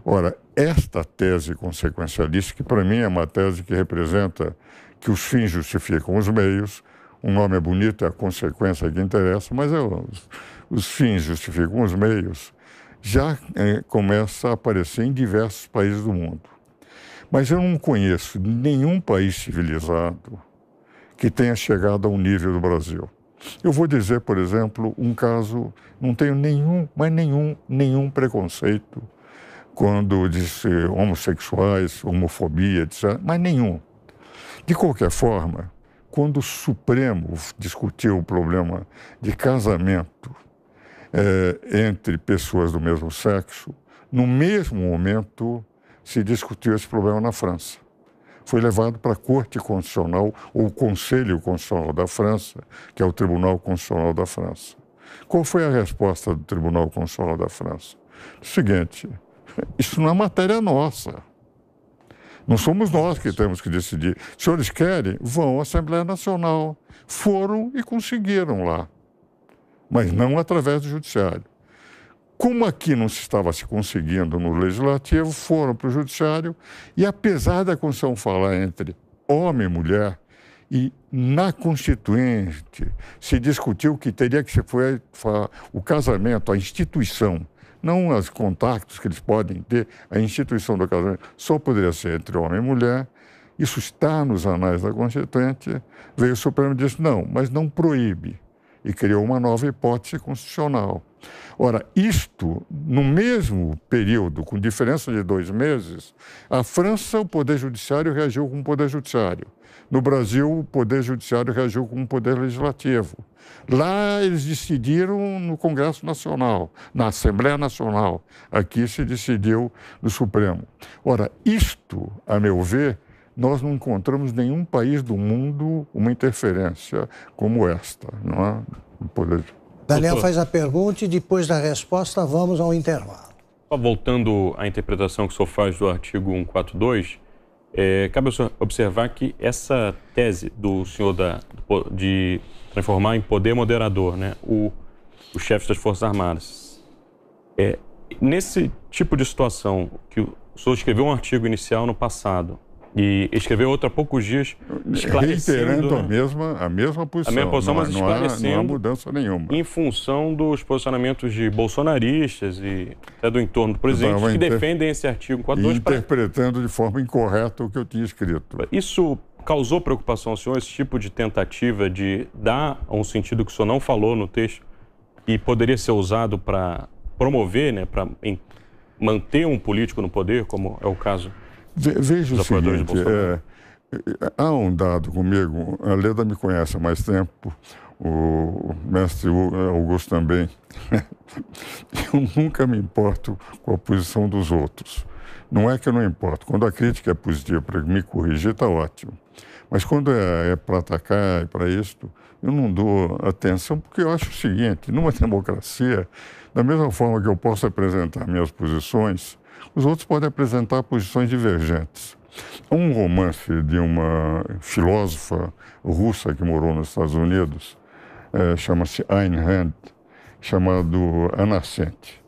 Ora, esta tese consequencialista, que para mim é uma tese que representa que os fins justificam os meios, um nome é bonito, é a consequência que interessa, mas os fins justificam os meios, já começa a aparecer em diversos países do mundo. Mas eu não conheço nenhum país civilizado que tenha chegado ao nível do Brasil. Eu vou dizer, por exemplo, um caso, não tenho nenhum preconceito quando diz homossexuais, homofobia, etc., mas nenhum. De qualquer forma, quando o Supremo discutiu o problema de casamento entre pessoas do mesmo sexo, no mesmo momento se discutiu esse problema na França. Foi levado para a Corte Constitucional, ou o Conselho Constitucional da França, que é o Tribunal Constitucional da França. Qual foi a resposta do Tribunal Constitucional da França? O seguinte, isso não é matéria nossa. Não somos nós que temos que decidir. Se senhores querem, vão à Assembleia Nacional. Foram e conseguiram lá, mas não através do Judiciário. Como aqui não se estava se conseguindo no Legislativo, foram para o Judiciário e, apesar da Constituição falar entre homem e mulher, e na Constituinte se discutiu que teria que ser o casamento, a instituição, não os contatos que eles podem ter, a instituição do casamento só poderia ser entre homem e mulher. Isso está nos anais da Constituinte. Veio o Supremo e disse, não, mas não proíbe. E criou uma nova hipótese constitucional. Ora, isto, no mesmo período, com diferença de 2 meses, a França, o Poder Judiciário reagiu com o Poder Judiciário. No Brasil, o Poder Judiciário reagiu com o Poder Legislativo. Lá, eles decidiram no Congresso Nacional, na Assembleia Nacional. Aqui se decidiu no Supremo. Ora, isto, a meu ver, nós não encontramos nenhum país do mundo uma interferência como esta, não é? O Poder... Daniel faz a pergunta e depois da resposta vamos ao intervalo. Voltando à interpretação que o senhor faz do artigo 142, cabe observar que essa tese do senhor de transformar em poder moderador, né, os chefes das Forças Armadas, nesse tipo de situação que o senhor escreveu um artigo inicial no passado e escreveu outro há poucos dias, esclarecendo... Reiterando a mesma posição. A mesma posição, mas esclarecendo... Não há mudança nenhuma. Em função dos posicionamentos de bolsonaristas e até do entorno do presidente, que defendem esse artigo 42... Interpretando de forma incorreta o que eu tinha escrito. Isso causou preocupação ao senhor, esse tipo de tentativa de dar um sentido que o senhor não falou no texto e poderia ser usado para promover, né, para manter um político no poder, como é o caso... Veja o seguinte, há um dado comigo, a Leda me conhece há mais tempo, o mestre Augusto também, eu nunca me importo com a posição dos outros. Não é que eu não importo. Quando a crítica é positiva para me corrigir, está ótimo. Mas quando é para atacar e para isto, eu não dou atenção, porque eu acho o seguinte, numa democracia, da mesma forma que eu posso apresentar minhas posições, os outros podem apresentar posições divergentes. Há um romance de uma filósofa russa que morou nos Estados Unidos, chama-se Ayn Rand, chamado A Nascente.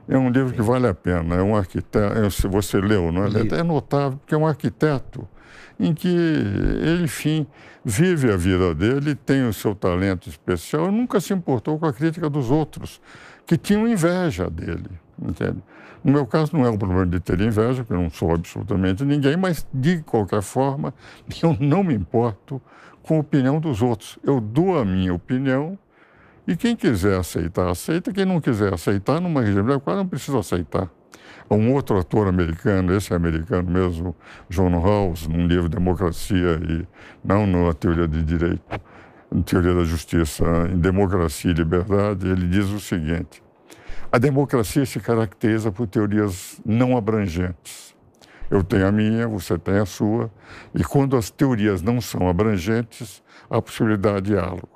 É um livro que vale a pena, é um arquiteto, se você leu, não é? É notável, porque é um arquiteto em que ele, enfim, vive a vida dele, tem o seu talento especial, nunca se importou com a crítica dos outros, que tinham inveja dele, entende? No meu caso, não é um problema de ter inveja, porque eu não sou absolutamente ninguém, mas, de qualquer forma, eu não me importo com a opinião dos outros. Eu dou a minha opinião e quem quiser aceitar, aceita. Quem não quiser aceitar, numa região democrática, não precisa aceitar. Um outro ator americano, esse é americano mesmo, John Rawls, num livro Democracia e não na teoria de direito, na teoria da justiça, em Democracia e Liberdade, ele diz o seguinte: a democracia se caracteriza por teorias não abrangentes. Eu tenho a minha, você tem a sua, e quando as teorias não são abrangentes, há possibilidade de diálogo.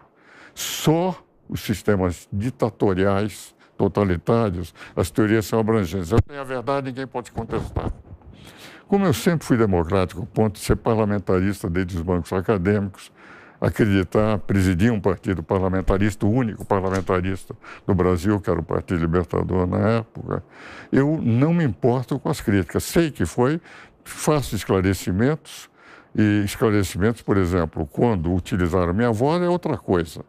Só os sistemas ditatoriais, totalitários, as teorias são abrangentes. Eu tenho a verdade, ninguém pode contestar. Como eu sempre fui democrático, ao ponto de ser parlamentarista desde os bancos acadêmicos, acreditar, presidir um partido parlamentarista, o único parlamentarista do Brasil, que era o Partido Libertador na época, eu não me importo com as críticas. Sei que faço esclarecimentos, e esclarecimentos, por exemplo, quando utilizaram minha voz é outra coisa.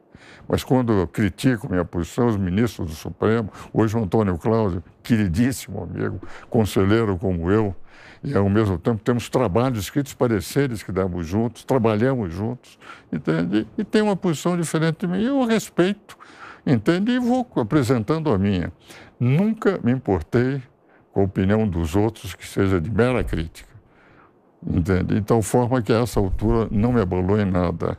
Mas quando eu critico minha posição, os ministros do Supremo, hoje o Antônio Cláudio, queridíssimo amigo, conselheiro como eu, e ao mesmo tempo temos trabalhos escritos, pareceres que damos juntos, trabalhamos juntos, entende? E tem uma posição diferente de mim, eu respeito, entende? E vou apresentando a minha. Nunca me importei com a opinião dos outros que seja de mera crítica, entende? De tal forma que a essa altura não me abalou em nada.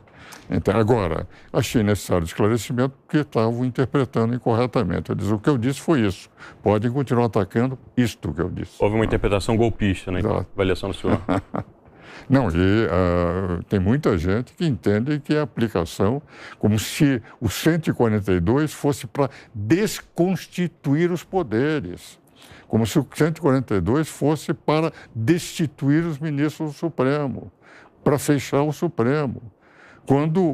Então, agora, achei necessário esclarecimento porque estavam interpretando incorretamente. Eu disse, o que eu disse foi isso. Podem continuar atacando isto que eu disse. Houve uma interpretação golpista, né? Avaliação do senhor. Não, e tem muita gente que entende que a aplicação, como se o 142 fosse para desconstituir os poderes. Como se o 142 fosse para destituir os ministros do Supremo, para fechar o Supremo.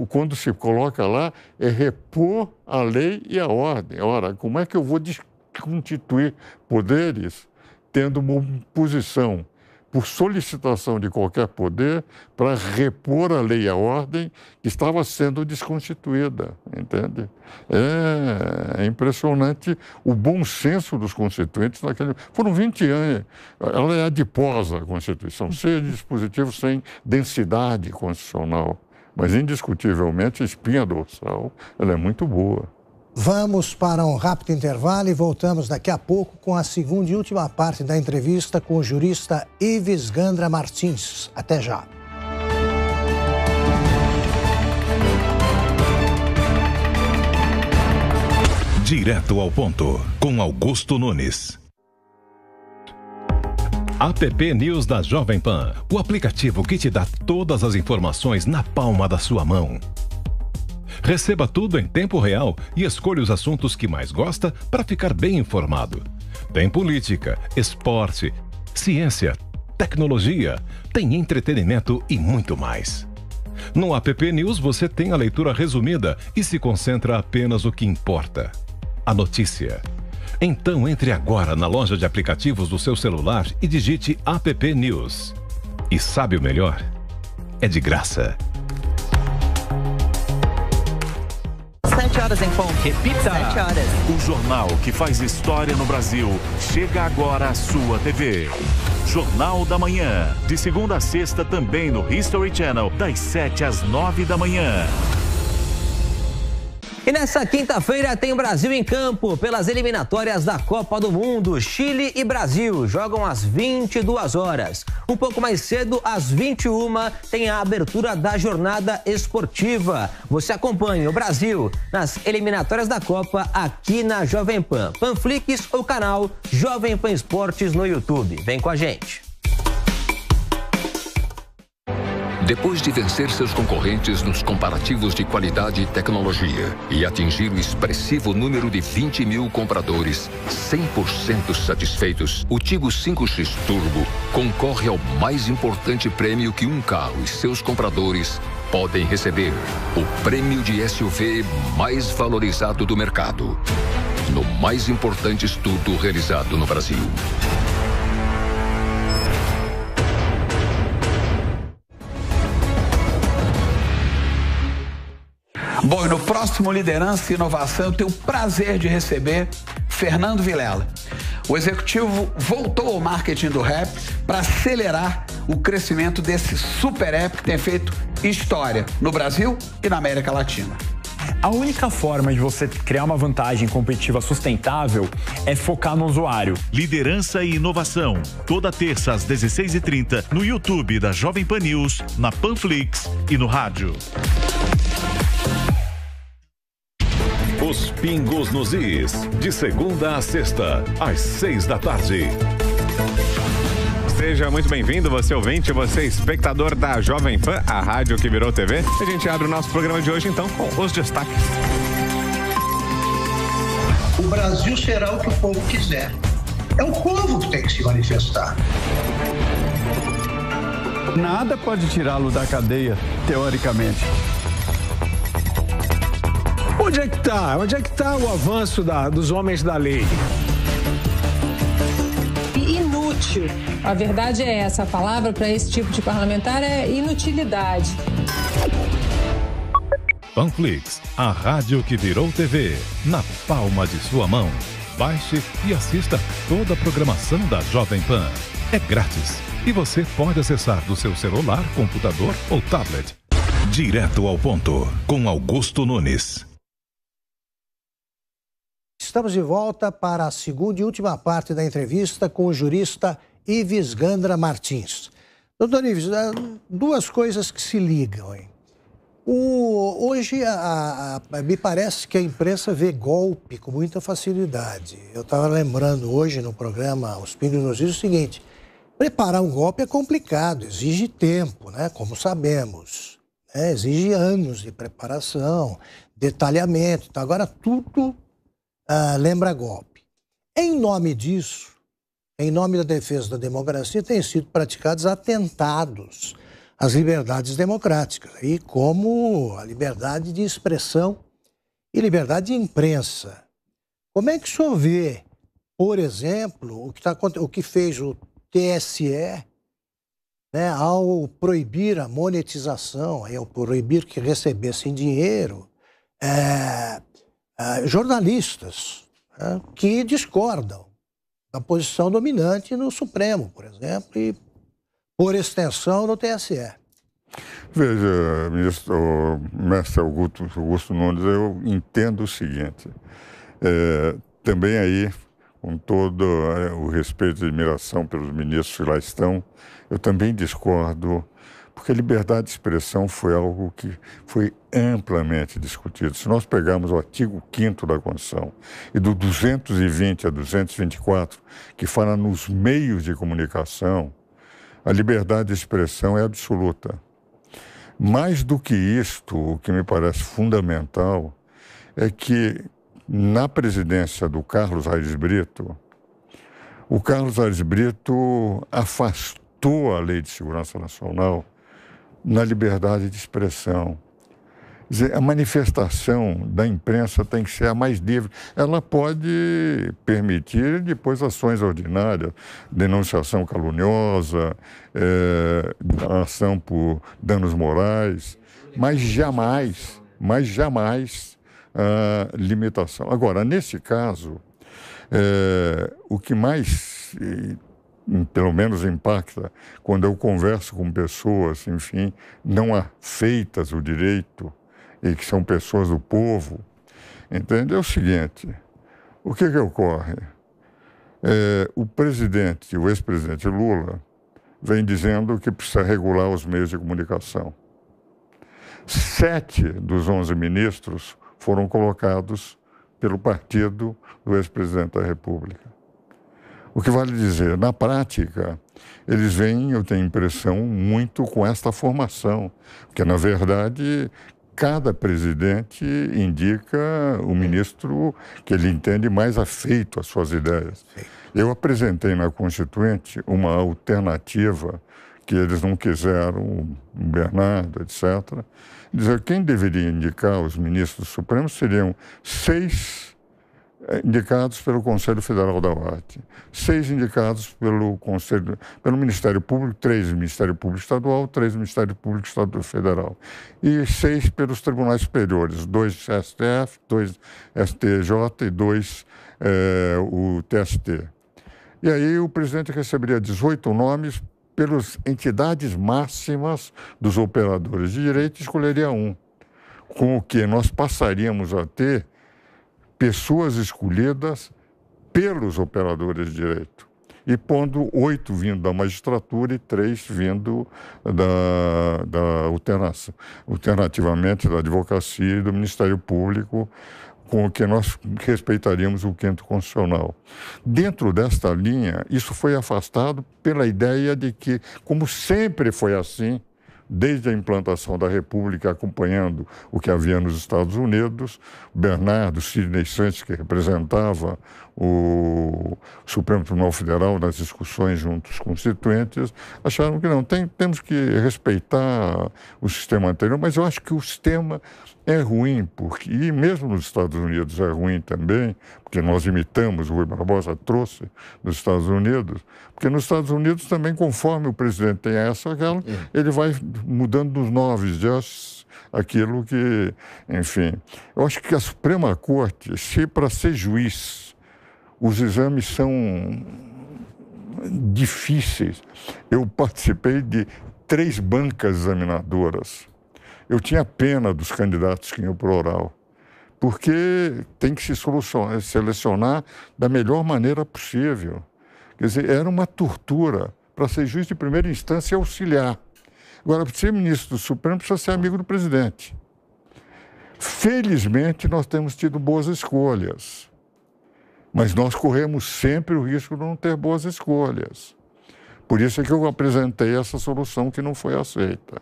Quando se coloca lá, é repor a lei e a ordem. Ora, como é que eu vou desconstituir poderes tendo uma posição por solicitação de qualquer poder para repor a lei e a ordem que estava sendo desconstituída, entende? É impressionante o bom senso dos constituintes naquele... Foram 20 anos, ela é adiposa, a Constituição, cheia de dispositivos sem densidade constitucional. Mas, indiscutivelmente, a espinha dorsal, ela é muito boa. Vamos para um rápido intervalo e voltamos daqui a pouco com a segunda e última parte da entrevista com o jurista Ives Gandra Martins. Até já. Direto ao ponto, com Augusto Nunes. App News da Jovem Pan, o aplicativo que te dá todas as informações na palma da sua mão. Receba tudo em tempo real e escolha os assuntos que mais gosta para ficar bem informado. Tem política, esporte, ciência, tecnologia, tem entretenimento e muito mais. No App News você tem a leitura resumida e se concentra apenas no que importa: a notícia. Então entre agora na loja de aplicativos do seu celular e digite App News. E sabe o melhor? É de graça. 7 horas em ponto. Repita. 7 horas. O jornal que faz história no Brasil chega agora à sua TV. Jornal da Manhã. De segunda a sexta também no History Channel, das 7 às 9 da manhã. E nessa quinta-feira tem o Brasil em campo pelas eliminatórias da Copa do Mundo. Chile e Brasil jogam às 22 horas. Um pouco mais cedo, às 21, tem a abertura da jornada esportiva. Você acompanha o Brasil nas eliminatórias da Copa aqui na Jovem Pan. Panflix ou canal Jovem Pan Esportes no YouTube. Vem com a gente. Depois de vencer seus concorrentes nos comparativos de qualidade e tecnologia e atingir o expressivo número de 20 mil compradores 100% satisfeitos, o Tigo 5X Turbo concorre ao mais importante prêmio que um carro e seus compradores podem receber: o prêmio de SUV mais valorizado do mercado, no mais importante estudo realizado no Brasil. Bom, e no próximo Liderança e Inovação eu tenho o prazer de receber Fernando Vilela. O executivo voltou ao marketing do rap para acelerar o crescimento desse super app que tem feito história no Brasil e na América Latina. A única forma de você criar uma vantagem competitiva sustentável é focar no usuário. Liderança e Inovação, toda terça às 16h30 no YouTube da Jovem Pan News, na Panflix e no rádio. Os Pingos nos Is, de segunda a sexta, às 6 da tarde. Seja muito bem-vindo, você ouvinte, você espectador da Jovem Pan, a rádio que virou TV. A gente abre o nosso programa de hoje, então, com os destaques. O Brasil será o que o povo quiser. É o povo que tem que se manifestar. Nada pode tirá-lo da cadeia, teoricamente. Onde é que está? Onde é que está o avanço dos homens da lei? Inútil. A verdade é essa. A palavra para esse tipo de parlamentar é inutilidade. Panflix, a rádio que virou TV, na palma de sua mão. Baixe e assista toda a programação da Jovem Pan. É grátis e você pode acessar do seu celular, computador ou tablet. Direto ao ponto, com Augusto Nunes. Estamos de volta para a segunda e última parte da entrevista com o jurista Ives Gandra Martins. Doutor Ives, duas coisas que se ligam, hein? Hoje, me parece que a imprensa vê golpe com muita facilidade. Eu estava lembrando hoje no programa Os Pingos nos Is o seguinte: preparar um golpe é complicado, exige tempo, né? Como sabemos. Né? Exige anos de preparação, detalhamento. Então, agora tudo lembra golpe. Em nome disso, em nome da defesa da democracia, têm sido praticados atentados às liberdades democráticas, e como a liberdade de expressão e liberdade de imprensa. Como é que o senhor vê, por exemplo, o que fez o TSE, né, ao proibir a monetização, ao proibir que recebessem dinheiro, jornalistas que discordam da posição dominante no Supremo, por exemplo, e, por extensão, no TSE. Veja, mestre Augusto Nunes, eu entendo o seguinte, também aí, com todo o respeito e admiração pelos ministros que lá estão, eu também discordo, porque a liberdade de expressão foi algo que foi amplamente discutido. Se nós pegarmos o artigo 5º da Constituição e do 220 a 224, que fala nos meios de comunicação, a liberdade de expressão é absoluta. Mais do que isto, o que me parece fundamental é que, na presidência do Carlos Aires Brito, o Carlos Aires Brito afastou a Lei de Segurança Nacional na liberdade de expressão. Quer dizer, a manifestação da imprensa tem que ser a mais livre. Ela pode permitir depois ações ordinárias, denunciação caluniosa, ação por danos morais, mas jamais limitação. Agora, nesse caso, o que mais, pelo menos, impacta quando eu converso com pessoas, enfim, não afeitas ao direito e que são pessoas do povo, Entende? É o seguinte, o que ocorre? O presidente, o ex-presidente Lula, vem dizendo que precisa regular os meios de comunicação. 7 dos 11 ministros foram colocados pelo partido do ex-presidente da República. O que vale dizer, na prática, eles vêm, eu tenho a impressão, muito com esta formação, porque, na verdade, cada presidente indica o ministro que ele entende mais afeito às suas ideias. Eu apresentei na Constituinte uma alternativa que eles não quiseram, o Bernardo, etc., dizer quem deveria indicar os ministros supremos seriam 6 indicados pelo Conselho Federal da Ordem, 6 indicados pelo Ministério Público, 3 do Ministério Público Estadual, 3 do Ministério Público Federal, e 6 pelos tribunais superiores, 2 STF, 2 STJ e 2 o TST. E aí o presidente receberia 18 nomes pelas entidades máximas dos operadores de direito, escolheria um, com o que nós passaríamos a ter pessoas escolhidas pelos operadores de direito, e pondo 8 vindo da magistratura e 3 vindo alternativamente da advocacia e do Ministério Público, com o que nós respeitaríamos o quinto constitucional. Dentro desta linha, isso foi afastado pela ideia de que, como sempre foi assim, desde a implantação da República, acompanhando o que havia nos Estados Unidos, Bernardo, Sidney Santos, que representava o Supremo Tribunal Federal nas discussões junto aos constituintes, acharam que não, temos que respeitar o sistema anterior, mas eu acho que o sistema é ruim, e mesmo nos Estados Unidos é ruim também, porque nós imitamos, o Rui Barbosa trouxe dos Estados Unidos, porque nos Estados Unidos também, conforme o presidente tem essa ou aquela, ele vai mudando dos 9 dias aquilo que, enfim. Eu acho que a Suprema Corte, se para ser juiz, os exames são difíceis. Eu participei de 3 bancas examinadoras. Eu tinha pena dos candidatos que iam para o oral, porque tem que se selecionar da melhor maneira possível. Quer dizer, era uma tortura para ser juiz de primeira instância e auxiliar. Agora, para ser ministro do Supremo, precisa ser amigo do presidente. Felizmente, nós temos tido boas escolhas, mas nós corremos sempre o risco de não ter boas escolhas. Por isso é que eu apresentei essa solução que não foi aceita.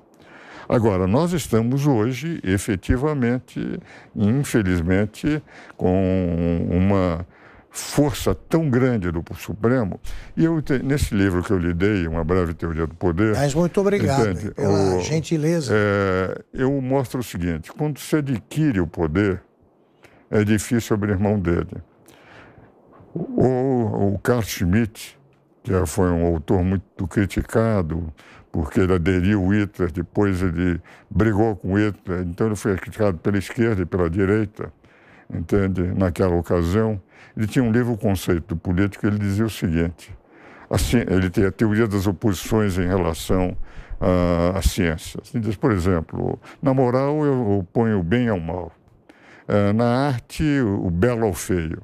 Agora, nós estamos hoje, efetivamente, infelizmente, com uma força tão grande do Supremo. E nesse livro que eu lhe dei, Uma Breve Teoria do Poder... Mas muito obrigado pela gentileza. Eu mostro o seguinte, quando se adquire o poder, é difícil abrir mão dele. O Carl Schmitt, que foi um autor muito criticado, porque ele aderiu ao Hitler, depois ele brigou com o Hitler, então ele foi criticado pela esquerda e pela direita, entende? Naquela ocasião. Ele tinha um livro, O Conceito do Político, ele dizia o seguinte, assim, ele tem a teoria das oposições em relação às ciências. Ele diz, por exemplo, na moral eu oponho o bem ao mal, na arte o belo ao feio,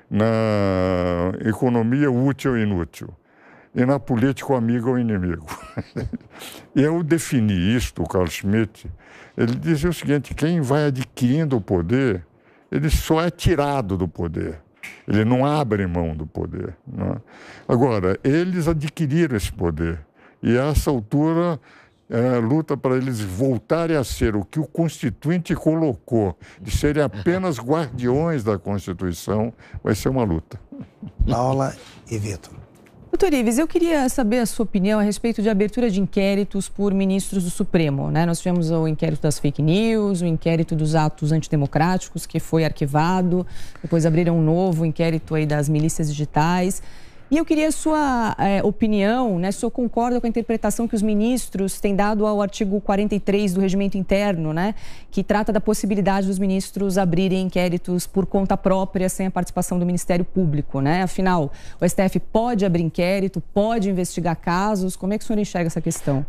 na economia o útil ao inútil, e na política o amigo ou inimigo. E eu defini isto, o Carl Schmitt, ele dizia o seguinte, quem vai adquirindo o poder, ele só é tirado do poder, ele não abre mão do poder. Né? Agora, eles adquiriram esse poder, e a essa altura, luta para eles voltarem a ser o que o Constituinte colocou, de serem apenas guardiões da Constituição, vai ser uma luta. Paula e Vitor. Doutor Ives, eu queria saber a sua opinião a respeito de abertura de inquéritos por ministros do Supremo, né? Nós tivemos o inquérito das fake news, o inquérito dos atos antidemocráticos, que foi arquivado, depois abriram um novo inquérito aí das milícias digitais. E eu queria a sua opinião, né? Se o senhor concorda com a interpretação que os ministros têm dado ao artigo 43 do Regimento Interno, né? Que trata da possibilidade dos ministros abrirem inquéritos por conta própria, sem a participação do Ministério Público, né? Afinal, o STF pode abrir inquérito, pode investigar casos. Como é que o senhor enxerga essa questão?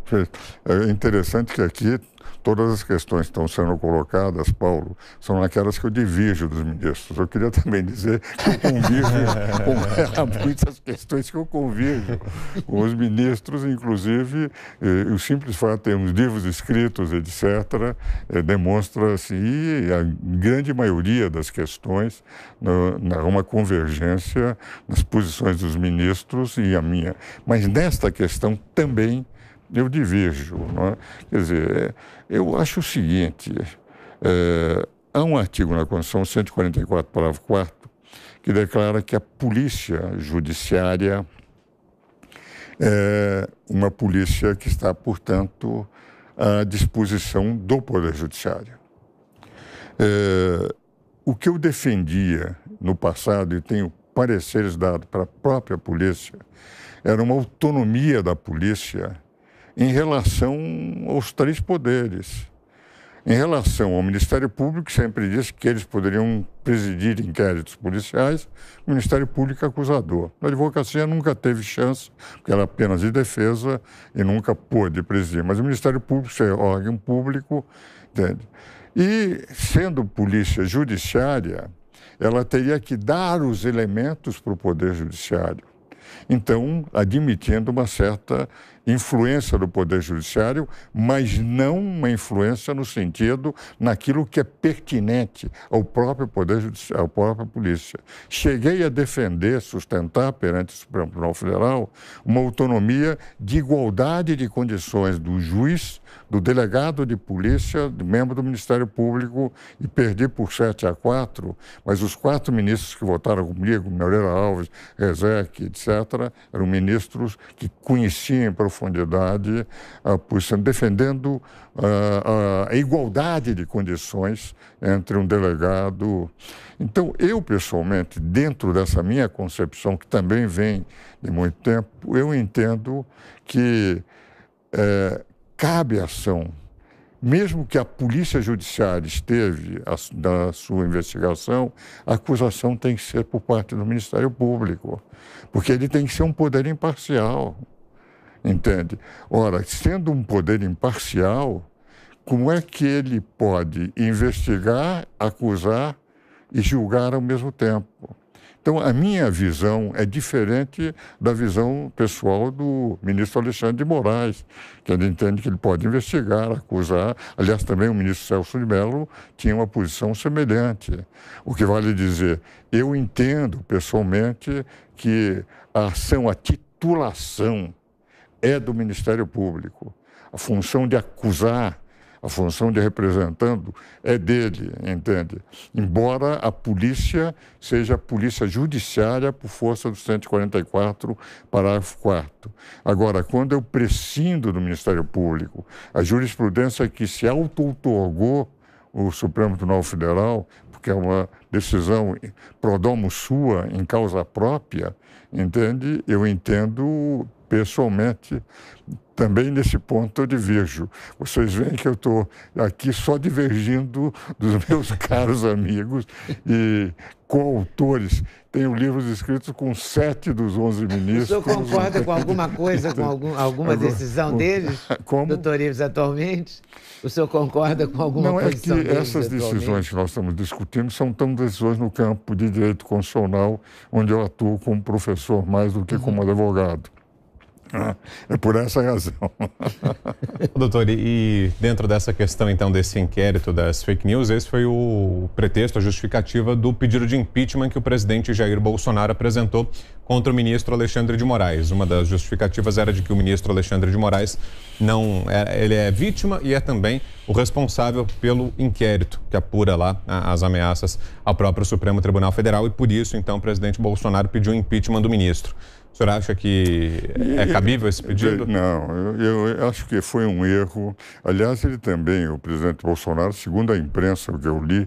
É interessante que aqui todas as questões que estão sendo colocadas, Paulo, são aquelas que eu divirjo dos ministros. Eu queria também dizer que eu convivo com muitas questões que eu convivo com os ministros, inclusive o simples fato de termos livros escritos, etc., demonstra assim, a grande maioria das questões, uma convergência nas posições dos ministros e a minha. Mas nesta questão também eu divirjo. Não é? Quer dizer, eu acho o seguinte, há um artigo na Constituição 144, parágrafo 4º, que declara que a polícia judiciária é uma polícia que está, portanto, à disposição do Poder Judiciário. O que eu defendia no passado, e tenho pareceres dados para a própria polícia, era uma autonomia da polícia em relação aos três poderes. Em relação ao Ministério Público, sempre disse que eles poderiam presidir inquéritos policiais, o Ministério Público é acusador. A advocacia nunca teve chance, porque era apenas de defesa e nunca pôde presidir. Mas o Ministério Público é órgão público, entende? E, sendo polícia judiciária, ela teria que dar os elementos para o Poder Judiciário. Então, admitindo uma certa influência do Poder Judiciário, mas não uma influência no sentido naquilo que é pertinente ao próprio Poder Judiciário, à própria polícia. Cheguei a defender, sustentar perante o Supremo Tribunal Federal uma autonomia de igualdade de condições do juiz, do delegado de polícia, do membro do Ministério Público, e perdi por 7-4, mas os 4 ministros que votaram comigo, Moreira Alves, Rezec, etc., eram ministros que conheciam em profundidade a posição, defendendo a igualdade de condições entre um delegado. Então, eu, pessoalmente, dentro dessa minha concepção, que também vem de muito tempo, eu entendo que cabe ação, mesmo que a Polícia Judiciária esteve na sua investigação, a acusação tem que ser por parte do Ministério Público, porque ele tem que ser um poder imparcial, entende? Ora, sendo um poder imparcial, como é que ele pode investigar, acusar e julgar ao mesmo tempo? Então, a minha visão é diferente da visão pessoal do ministro Alexandre de Moraes, que ele entende que ele pode investigar, acusar. Aliás, também o ministro Celso de Mello tinha uma posição semelhante. O que vale dizer, eu entendo pessoalmente que a ação, a titulação é do Ministério Público. A função de acusar, a função de representando é dele, entende? Embora a polícia seja a polícia judiciária por força do 144, parágrafo 4º. Agora, quando eu prescindo do Ministério Público, a jurisprudência que se auto-outorgou o Supremo Tribunal Federal, porque é uma decisão pro domo sua, em causa própria, entende? Eu entendo pessoalmente. Também nesse ponto eu divirjo. Vocês veem que eu estou aqui só divergindo dos meus caros amigos e coautores. Tenho livros escritos com 7 dos 11 ministros. O senhor concorda com alguma coisa, com alguma decisão deles, como? doutor Ives, atualmente? O senhor concorda com alguma posição deles? Não, é que essas decisões que nós estamos discutindo são tão decisões no campo de direito constitucional, onde eu atuo como professor mais do que como advogado. É por essa razão. Doutor, e dentro dessa questão, então, desse inquérito das fake news, esse foi o pretexto, a justificativa do pedido de impeachment que o presidente Jair Bolsonaro apresentou contra o ministro Alexandre de Moraes. Uma das justificativas era de que o ministro Alexandre de Moraes ele é vítima e é também o responsável pelo inquérito que apura lá as ameaças ao próprio Supremo Tribunal Federal e por isso, então, o presidente Bolsonaro pediu o impeachment do ministro. O senhor acha que é cabível esse pedido? Não, eu acho que foi um erro. Aliás, ele também, o presidente Bolsonaro, segundo a imprensa que eu li,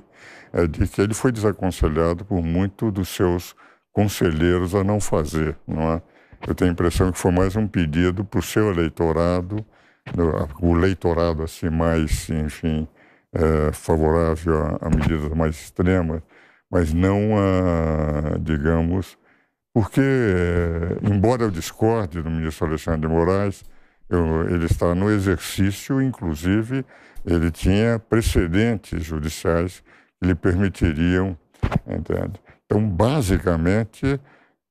de que ele foi desaconselhado por muitos dos seus conselheiros a não fazer, não é? Eu tenho a impressão que foi mais um pedido para o seu eleitorado, o eleitorado assim mais, enfim, favorável a medidas mais extremas, mas não a, digamos... Porque, embora eu discorde do ministro Alexandre de Moraes, Ele está no exercício, inclusive, ele tinha precedentes judiciais que lhe permitiriam, entende? Então, basicamente,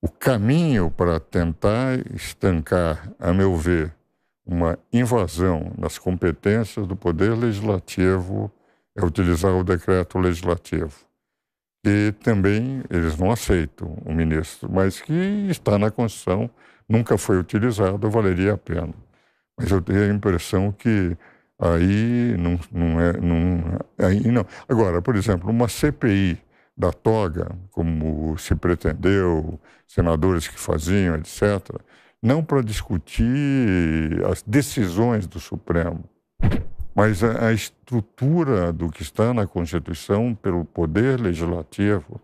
o caminho para tentar estancar, a meu ver, uma invasão nas competências do Poder Legislativo é utilizar o decreto legislativo. E também eles não aceitam o ministro, mas que está na Constituição, nunca foi utilizado, valeria a pena. Mas eu tenho a impressão que aí não. Agora, por exemplo, uma CPI da toga, como se pretendeu, senadores que faziam, etc., não para discutir as decisões do Supremo, mas a estrutura do que está na Constituição pelo Poder Legislativo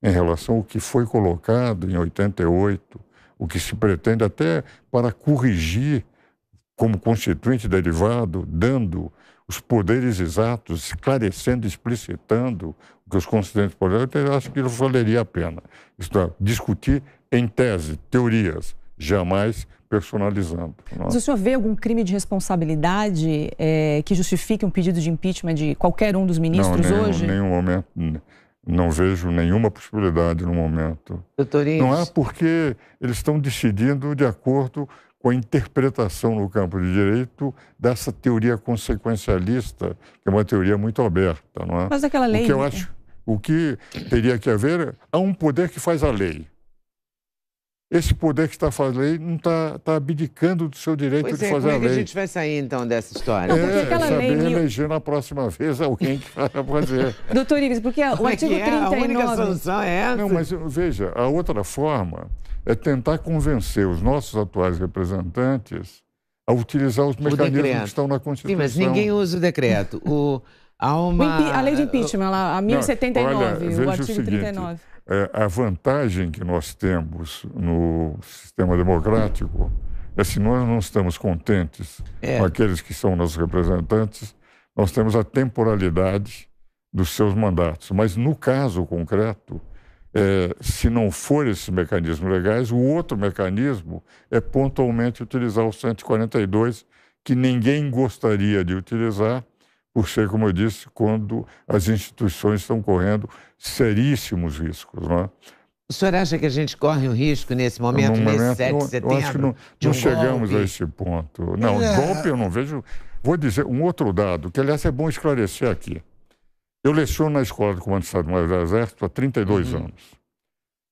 em relação ao que foi colocado em 88, o que se pretende até para corrigir como constituinte derivado, dando os poderes exatos, esclarecendo, explicitando o que os constituintes poderiam, eu acho que valeria a pena. Isto é, discutir em tese, teorias, jamais personalizando. Mas o senhor vê algum crime de responsabilidade que justifique um pedido de impeachment de qualquer um dos ministros hoje? Em nenhum momento. Não vejo nenhuma possibilidade no momento. Doutor Não há, porque eles estão decidindo de acordo com a interpretação no campo de direito dessa teoria consequencialista, que é uma teoria muito aberta, não é? Mas aquela lei... O que teria que haver, há um poder que faz a lei. Esse poder que está fazendo a lei não está abdicando do seu direito de fazer a lei. Como é que a gente vai sair, então, dessa história? Saber eleger na próxima vez alguém que vai fazer. Doutor Ives, porque o artigo 39... A única solução é essa? Não, mas veja, a outra forma é tentar convencer os nossos atuais representantes a utilizar os mecanismos que estão na Constituição. Sim, mas ninguém usa o decreto. A lei de impeachment, a 1079, olha, o artigo 39. A vantagem que nós temos no sistema democrático é se nós não estamos contentes com aqueles que são nossos representantes, nós temos a temporalidade dos seus mandatos. Mas no caso concreto, se não for esses mecanismos legais, o outro mecanismo é pontualmente utilizar o 142, que ninguém gostaria de utilizar, por ser, como eu disse, quando as instituições estão correndo seríssimos riscos, não é? O senhor acha que a gente corre um risco nesse momento, nesse 7 de setembro? Eu acho que não chegamos a esse ponto. Não, golpe eu não vejo. Vou dizer um outro dado, que aliás é bom esclarecer aqui. Eu leciono na Escola de Comando de Estado-Maior do Exército há 32 anos.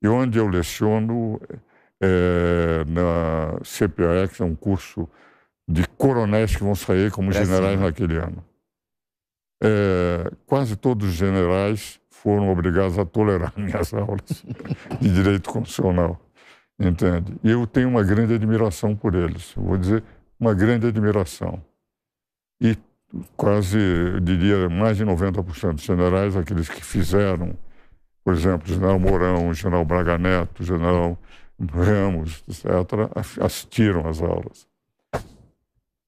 E onde eu leciono na CPAE, que é um curso de coronéis que vão sair como generais naquele ano. Quase todos os generais foram obrigados a tolerar minhas aulas de direito constitucional, entende? E eu tenho uma grande admiração por eles, eu vou dizer, uma grande admiração. E quase, eu diria, mais de 90% dos generais, aqueles que fizeram, por exemplo, o general Mourão, o general Braga Neto, o general Ramos, etc., assistiram às aulas.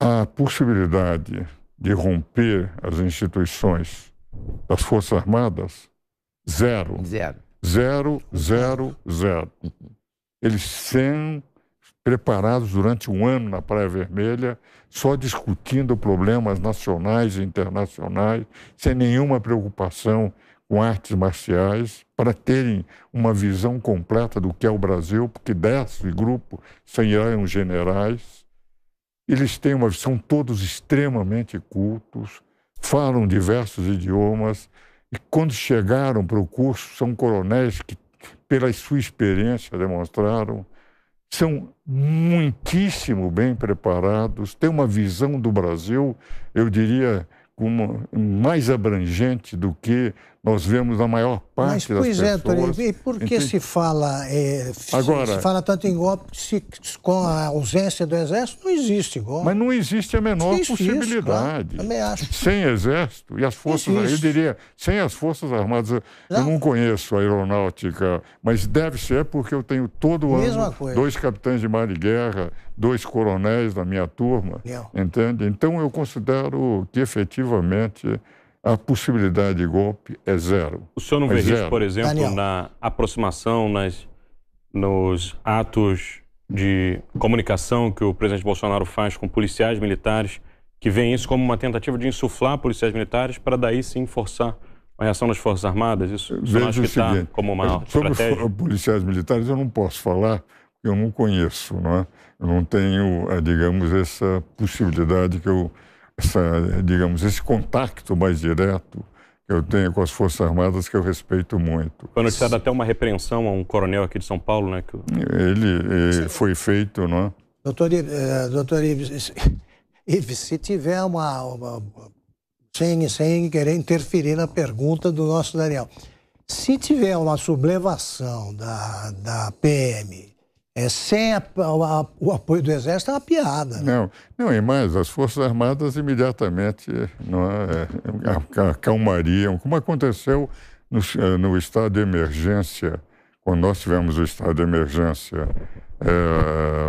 A possibilidade de romper as instituições das Forças Armadas, zero. Eles são preparados durante um ano na Praia Vermelha, só discutindo problemas nacionais e internacionais, sem nenhuma preocupação com artes marciais, para terem uma visão completa do que é o Brasil, porque desse grupo serão generais. Eles têm são todos extremamente cultos, falam diversos idiomas, e quando chegaram para o curso, são coronéis que, pela sua experiência, demonstraram, são muitíssimo bem preparados, têm uma visão do Brasil, eu diria, mais abrangente do que nós vemos na maior parte das pessoas. Pois e por que se fala tanto em golpe com a ausência do Exército? Não existe golpe. Mas não existe a menor possibilidade. Claro. Também acho. Sem Exército e as Forças Armadas, eu diria, sem as Forças Armadas, eu não conheço a aeronáutica, mas deve ser porque eu tenho todo ano 2 capitães de mar e guerra, 2 coronéis da minha turma, entende? Então eu considero que efetivamente a possibilidade de golpe é zero. O senhor não vê risco, por exemplo, na aproximação, nos atos de comunicação que o presidente Bolsonaro faz com policiais militares, que veem isso como uma tentativa de insuflar policiais militares para daí sim forçar a reação das Forças Armadas? Isso não acho que está como uma estratégia? Sobre policiais militares eu não posso falar, porque eu não conheço, não é? Eu não tenho, digamos, essa possibilidade esse contato mais direto que eu tenho com as Forças Armadas, que eu respeito muito. Foi noticiado até uma repreensão a um coronel aqui de São Paulo, né? Ele foi feito, não é? Doutor Ives, se tiver sem querer interferir na pergunta do nosso Daniel, se tiver uma sublevação da PM sem o apoio do Exército, é uma piada. Né? Não, e mais, as Forças Armadas imediatamente acalmariam, como aconteceu no estado de emergência, quando nós tivemos o estado de emergência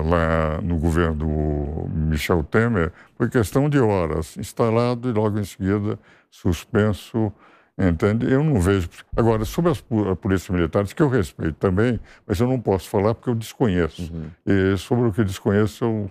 lá no governo do Michel Temer, foi questão de horas, instalado e logo em seguida suspenso. Entende? Eu não vejo. Agora, sobre as polícias militares, que eu respeito também, mas eu não posso falar porque eu desconheço. E sobre o que eu desconheço,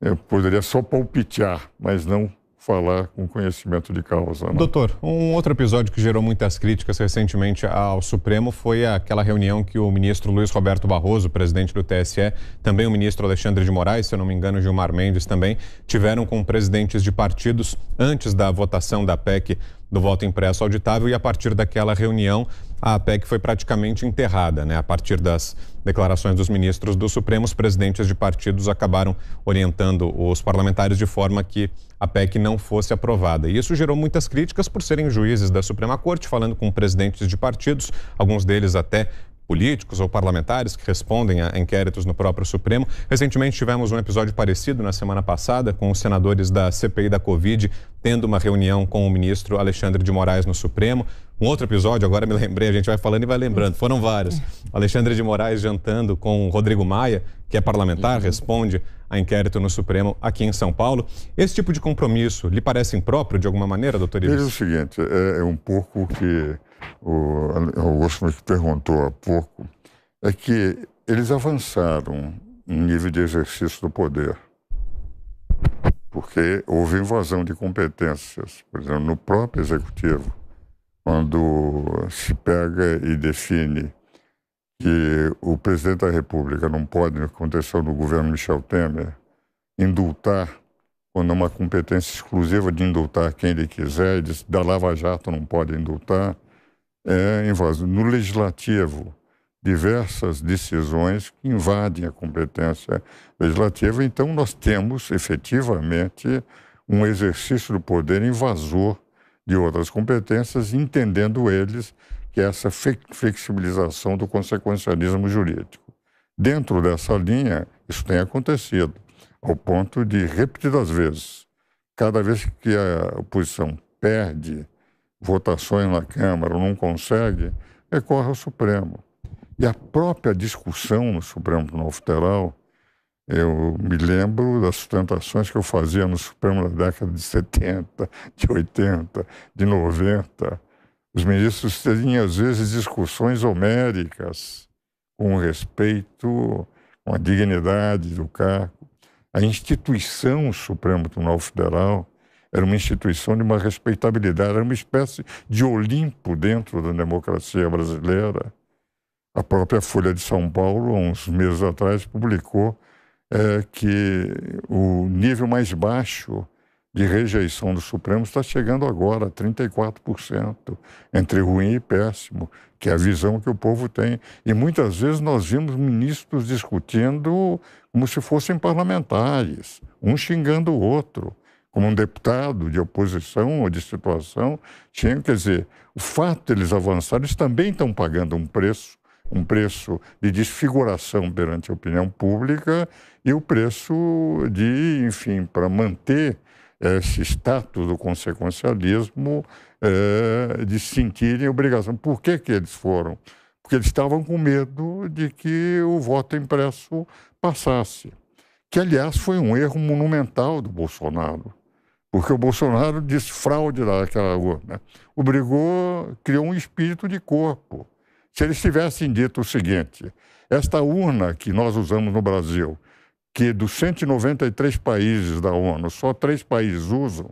eu poderia só palpitear, mas não falar com conhecimento de causa. Não. Doutor, um outro episódio que gerou muitas críticas recentemente ao Supremo foi aquela reunião que o ministro Luiz Roberto Barroso, presidente do TSE, também o ministro Alexandre de Moraes, se eu não me engano, Gilmar Mendes também, tiveram com presidentes de partidos antes da votação da PEC do voto impresso auditável, e a partir daquela reunião a PEC foi praticamente enterrada, né? A partir das declarações dos ministros do Supremo, os presidentes de partidos acabaram orientando os parlamentares de forma que a PEC não fosse aprovada. E isso gerou muitas críticas por serem juízes da Suprema Corte, falando com presidentes de partidos, alguns deles até políticos ou parlamentares que respondem a inquéritos no próprio Supremo. Recentemente tivemos um episódio parecido na semana passada, com os senadores da CPI da Covid tendo uma reunião com o ministro Alexandre de Moraes no Supremo. Um outro episódio, agora me lembrei, a gente vai falando e vai lembrando, foram vários. Alexandre de Moraes jantando com o Rodrigo Maia, que é parlamentar, responde a inquérito no Supremo aqui em São Paulo. Esse tipo de compromisso lhe parece impróprio de alguma maneira, doutor Ives? Veja o seguinte, é um pouco que o Augusto me perguntou há pouco, é que eles avançaram em nível de exercício do poder, porque houve invasão de competências, por exemplo, no próprio Executivo, quando se pega e define que o presidente da República não pode, aconteceu no governo Michel Temer, indultar, quando é uma competência exclusiva de indultar quem ele quiser, da Lava Jato não pode indultar, invasão. No Legislativo, diversas decisões que invadem a competência legislativa. Então, nós temos, efetivamente, um exercício do poder invasor de outras competências, entendendo eles que essa flexibilização do consequencialismo jurídico. Dentro dessa linha, isso tem acontecido, ao ponto de, repetidas vezes, cada vez que a oposição perde votações na Câmara ou não consegue, recorre ao Supremo. E a própria discussão no Supremo Tribunal Federal, eu me lembro das sustentações que eu fazia no Supremo na década de 70, de 80, de 90. Os ministros tinham, às vezes, discussões homéricas, com respeito, com a dignidade do cargo. A instituição Supremo Tribunal Federal era uma instituição de uma respeitabilidade, era uma espécie de Olimpo dentro da democracia brasileira. A própria Folha de São Paulo, uns meses atrás, publicou que o nível mais baixo de rejeição do Supremo está chegando agora a 34%, entre ruim e péssimo, que é a visão que o povo tem. E muitas vezes nós vimos ministros discutindo como se fossem parlamentares, um xingando o outro, como um deputado de oposição ou de situação. Quer dizer, o fato de eles avançarem, eles também estão pagando um preço de desfiguração perante a opinião pública e o preço de, enfim, para manter esse status do consequencialismo, de sentirem obrigação. Por que eles foram? Porque eles estavam com medo de que o voto impresso passasse. Que, aliás, foi um erro monumental do Bolsonaro. Porque o Bolsonaro disse fraude daquela urna. Criou um espírito de corpo. Se eles tivessem dito o seguinte, Esta urna que nós usamos no Brasil, que dos 193 países da ONU, só 3 países usam,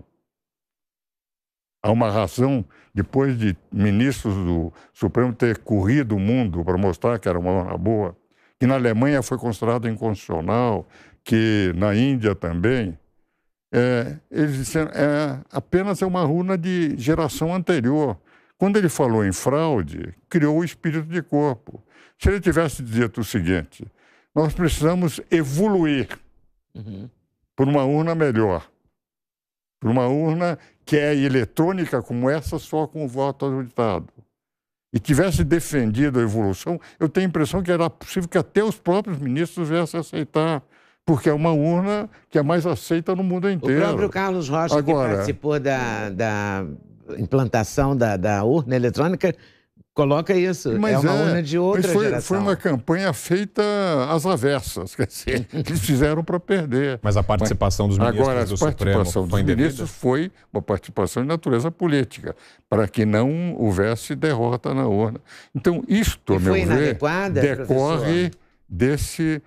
há uma razão, depois de ministros do Supremo ter corrido o mundo para mostrar que era uma urna boa, que na Alemanha foi considerado inconstitucional, que na Índia também, eles disseram, apenas é uma urna de geração anterior. Quando ele falou em fraude, criou o espírito de corpo. Se ele tivesse dito o seguinte, nós precisamos evoluir por uma urna melhor, por uma urna que é eletrônica como essa, só com o voto auditado, e tivesse defendido a evolução, eu tenho a impressão que era possível que até os próprios ministros viessem aceitar, porque é uma urna que é mais aceita no mundo inteiro. O próprio Carlos Rocha, que participou da implantação da urna eletrônica, coloca isso. Mas é uma urna de outra geração. Foi uma campanha feita às avessas, quer dizer, eles fizeram para perder. Mas a participação dos ministros do Supremo foi indevida? Ministros foi uma participação de natureza política, para que não houvesse derrota na urna. Então, isto, a meu ver, decorre desse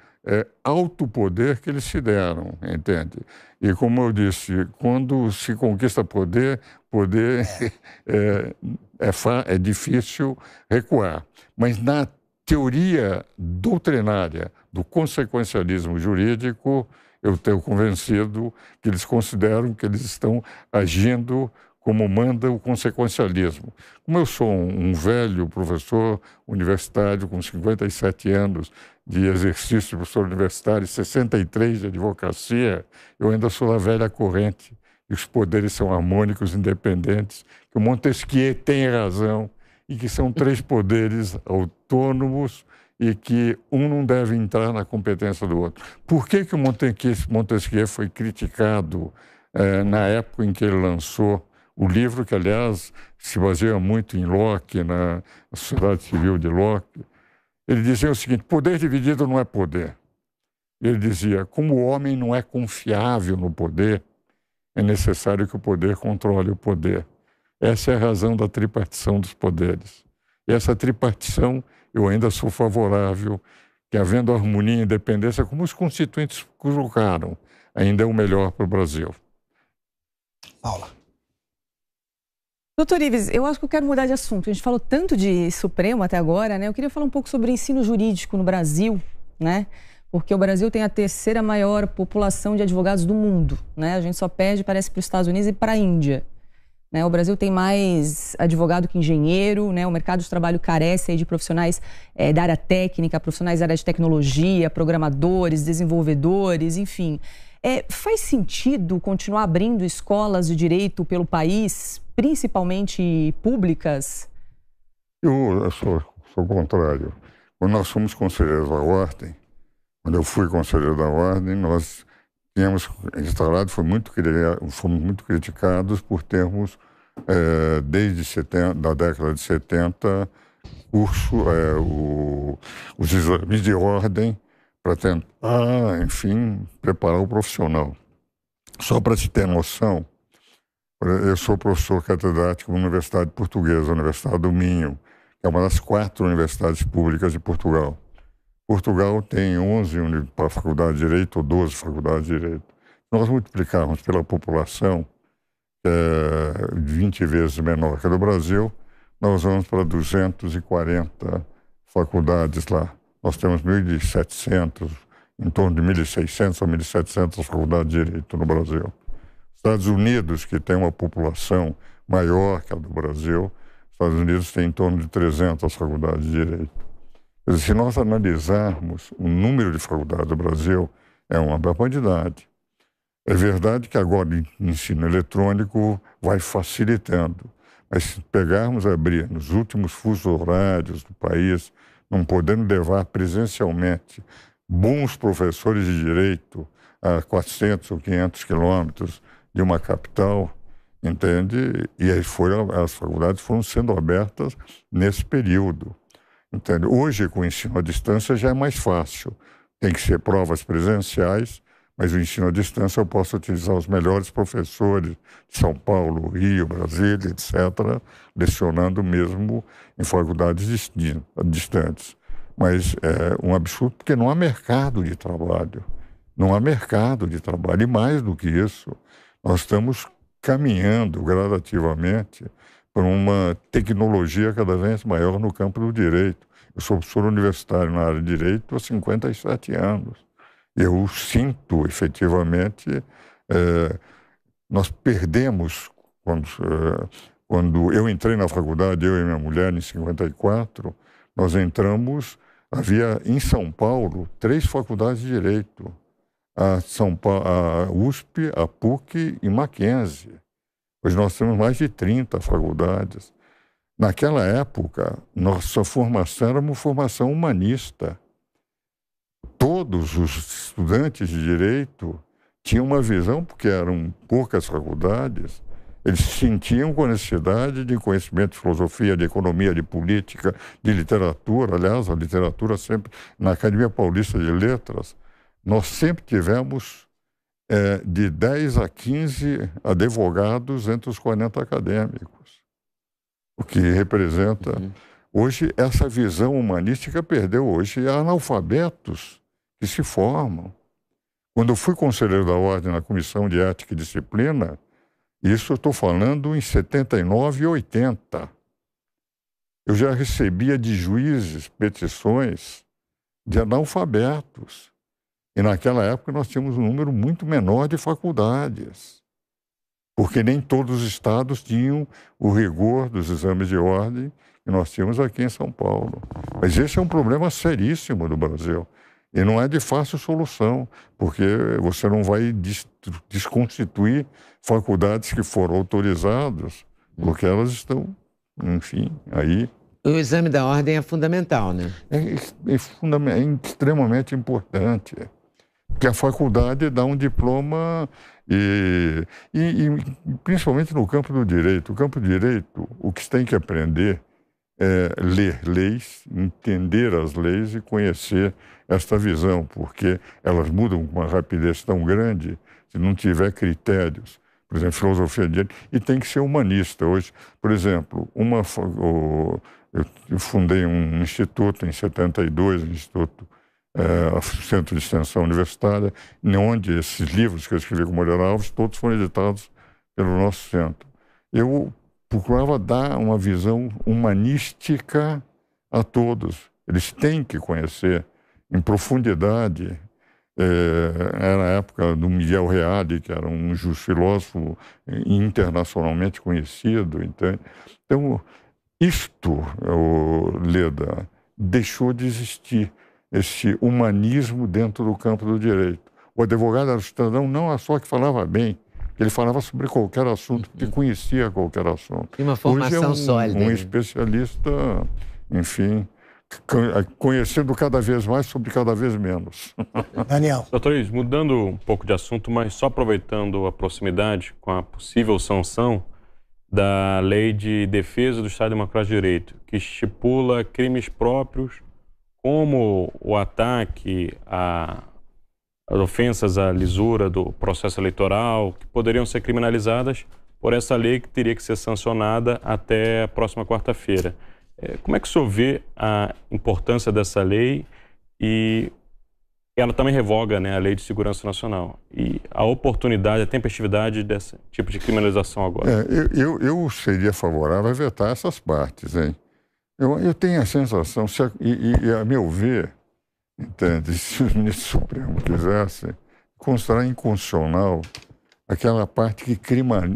alto poder que eles se deram, entende? E como eu disse, quando se conquista poder é difícil recuar. Mas na teoria doutrinária do consequencialismo jurídico, eu tenho convencido que eles consideram que eles estão agindo como manda o consequencialismo. Como eu sou um velho professor universitário com 57 anos de exercício de professor universitário e 63 de advocacia, eu ainda sou da velha corrente. E os poderes são harmônicos, independentes, que o Montesquieu tem razão, e que são 3 poderes autônomos e que um não deve entrar na competência do outro. Por que o Montesquieu foi criticado na época em que ele lançou o livro, que, aliás, se baseia muito em Locke, na sociedade civil de Locke? Ele dizia o seguinte, poder dividido não é poder. Ele dizia, como o homem não é confiável no poder, é necessário que o poder controle o poder. Essa é a razão da tripartição dos poderes. E essa tripartição, eu ainda sou favorável, que havendo harmonia e independência, como os constituintes colocaram, ainda é o melhor para o Brasil. Paula. Doutor Ives, eu acho que eu quero mudar de assunto. A gente falou tanto de Supremo até agora, né? Eu queria falar um pouco sobre o ensino jurídico no Brasil, né? Porque o Brasil tem a 3ª maior população de advogados do mundo, né? A gente só perde, parece, para os Estados Unidos e para a Índia. Né? O Brasil tem mais advogado que engenheiro, né? O mercado de trabalho carece aí de profissionais da área técnica, profissionais da área de tecnologia, programadores, desenvolvedores, enfim. Faz sentido continuar abrindo escolas de direito pelo país, principalmente públicas? Eu sou o contrário. Quando nós fomos conselheiros da Ordem, quando eu fui conselheiro da Ordem, nós tínhamos instalado, fomos muito criticados por termos, desde da década de 70, os exames de ordem para tentar, enfim, preparar o profissional. Só para se ter noção, eu sou professor catedrático na Universidade Portuguesa, Universidade do Minho, que é uma das 4 universidades públicas de Portugal. Portugal tem 11 faculdades de Direito ou 12 faculdades de Direito. Nós multiplicarmos pela população 20 vezes menor que a do Brasil, nós vamos para 240 faculdades lá. Nós temos 1.700, em torno de 1.600 ou 1.700 faculdades de Direito no Brasil. Estados Unidos, que tem uma população maior que a do Brasil, Estados Unidos tem em torno de 300 faculdades de Direito. Se nós analisarmos o número de faculdades do Brasil, é uma barbaridade. É verdade que agora o ensino eletrônico vai facilitando, mas se pegarmos abrir nos últimos fusos horários do país, não podendo levar presencialmente bons professores de direito a 400 ou 500 quilômetros de uma capital, entende? E aí as faculdades foram sendo abertas nesse período. Entende? Hoje, com o ensino à distância, já é mais fácil. Tem que ser provas presenciais, mas o ensino à distância eu posso utilizar os melhores professores de São Paulo, Rio, Brasília, etc., lecionando mesmo em faculdades distantes. Mas é um absurdo porque não há mercado de trabalho. Não há mercado de trabalho. E mais do que isso, nós estamos caminhando gradativamente para uma tecnologia cada vez maior no campo do direito. Eu sou professor universitário na área de direito há 57 anos. Eu sinto, efetivamente, nós perdemos, quando eu entrei na faculdade, eu e minha mulher, em 54, nós entramos, havia em São Paulo 3 faculdades de direito, a USP, a PUC e Mackenzie. Hoje nós temos mais de 30 faculdades. Naquela época, nossa formação era uma formação humanista. Todos os estudantes de direito tinham uma visão, porque eram poucas faculdades, eles sentiam com a necessidade de conhecimento de filosofia, de economia, de política, de literatura. Aliás, a literatura sempre, na Academia Paulista de Letras, nós sempre tivemos de 10 a 15 advogados entre os 40 acadêmicos, o que representa... Hoje, essa visão humanística perdeu. Hoje, há analfabetos que se formam. Quando eu fui conselheiro da Ordem na Comissão de Ética e Disciplina, isso eu estou falando em 79 e 80, eu já recebia de juízes petições de analfabetos. E naquela época nós tínhamos um número muito menor de faculdades, porque nem todos os estados tinham o rigor dos exames de ordem que nós tínhamos aqui em São Paulo. Mas esse é um problema seríssimo do Brasil. E não é de fácil solução, porque você não vai desconstituir faculdades que foram autorizadas, porque elas estão, enfim, aí... O exame da ordem é fundamental, né? É extremamente importante. Porque a faculdade dá um diploma e principalmente no campo do direito. O campo do direito, o que se tem que aprender é ler leis, entender as leis e conhecer esta visão, porque elas mudam com uma rapidez tão grande, se não tiver critérios, por exemplo, filosofia de direito, e tem que ser humanista. Hoje, por exemplo, eu fundei um instituto em 72, Centro de Extensão Universitária, onde esses livros que eu escrevi com Moreira Alves, todos foram editados pelo nosso centro. Eu procurava dar uma visão humanística a todos. Eles têm que conhecer em profundidade. Era a época do Miguel Reale, que era um filósofo internacionalmente conhecido. Então isto, Leda, deixou de existir esse humanismo dentro do campo do direito. O advogado era o cidadão não só que falava bem, ele falava sobre qualquer assunto, porque conhecia qualquer assunto. E uma formação sólida. Um especialista, enfim, conhecendo cada vez mais sobre cada vez menos. Daniel. Doutor Luiz, mudando um pouco de assunto, mas só aproveitando a proximidade com a possível sanção da Lei de Defesa do Estado Democrático de Direito, que estipula crimes próprios como o ataque às ofensas à lisura do processo eleitoral, que poderiam ser criminalizadas por essa lei que teria que ser sancionada até a próxima quarta-feira. Como é que o senhor vê a importância dessa lei? E ela também revoga, né, a Lei de Segurança Nacional. E a oportunidade, a tempestividade desse tipo de criminalização agora? Eu seria favorável a vetar essas partes, hein? Eu tenho a sensação, e a meu ver, entende, se os ministros supremos quisessem, considerar inconstitucional aquela parte que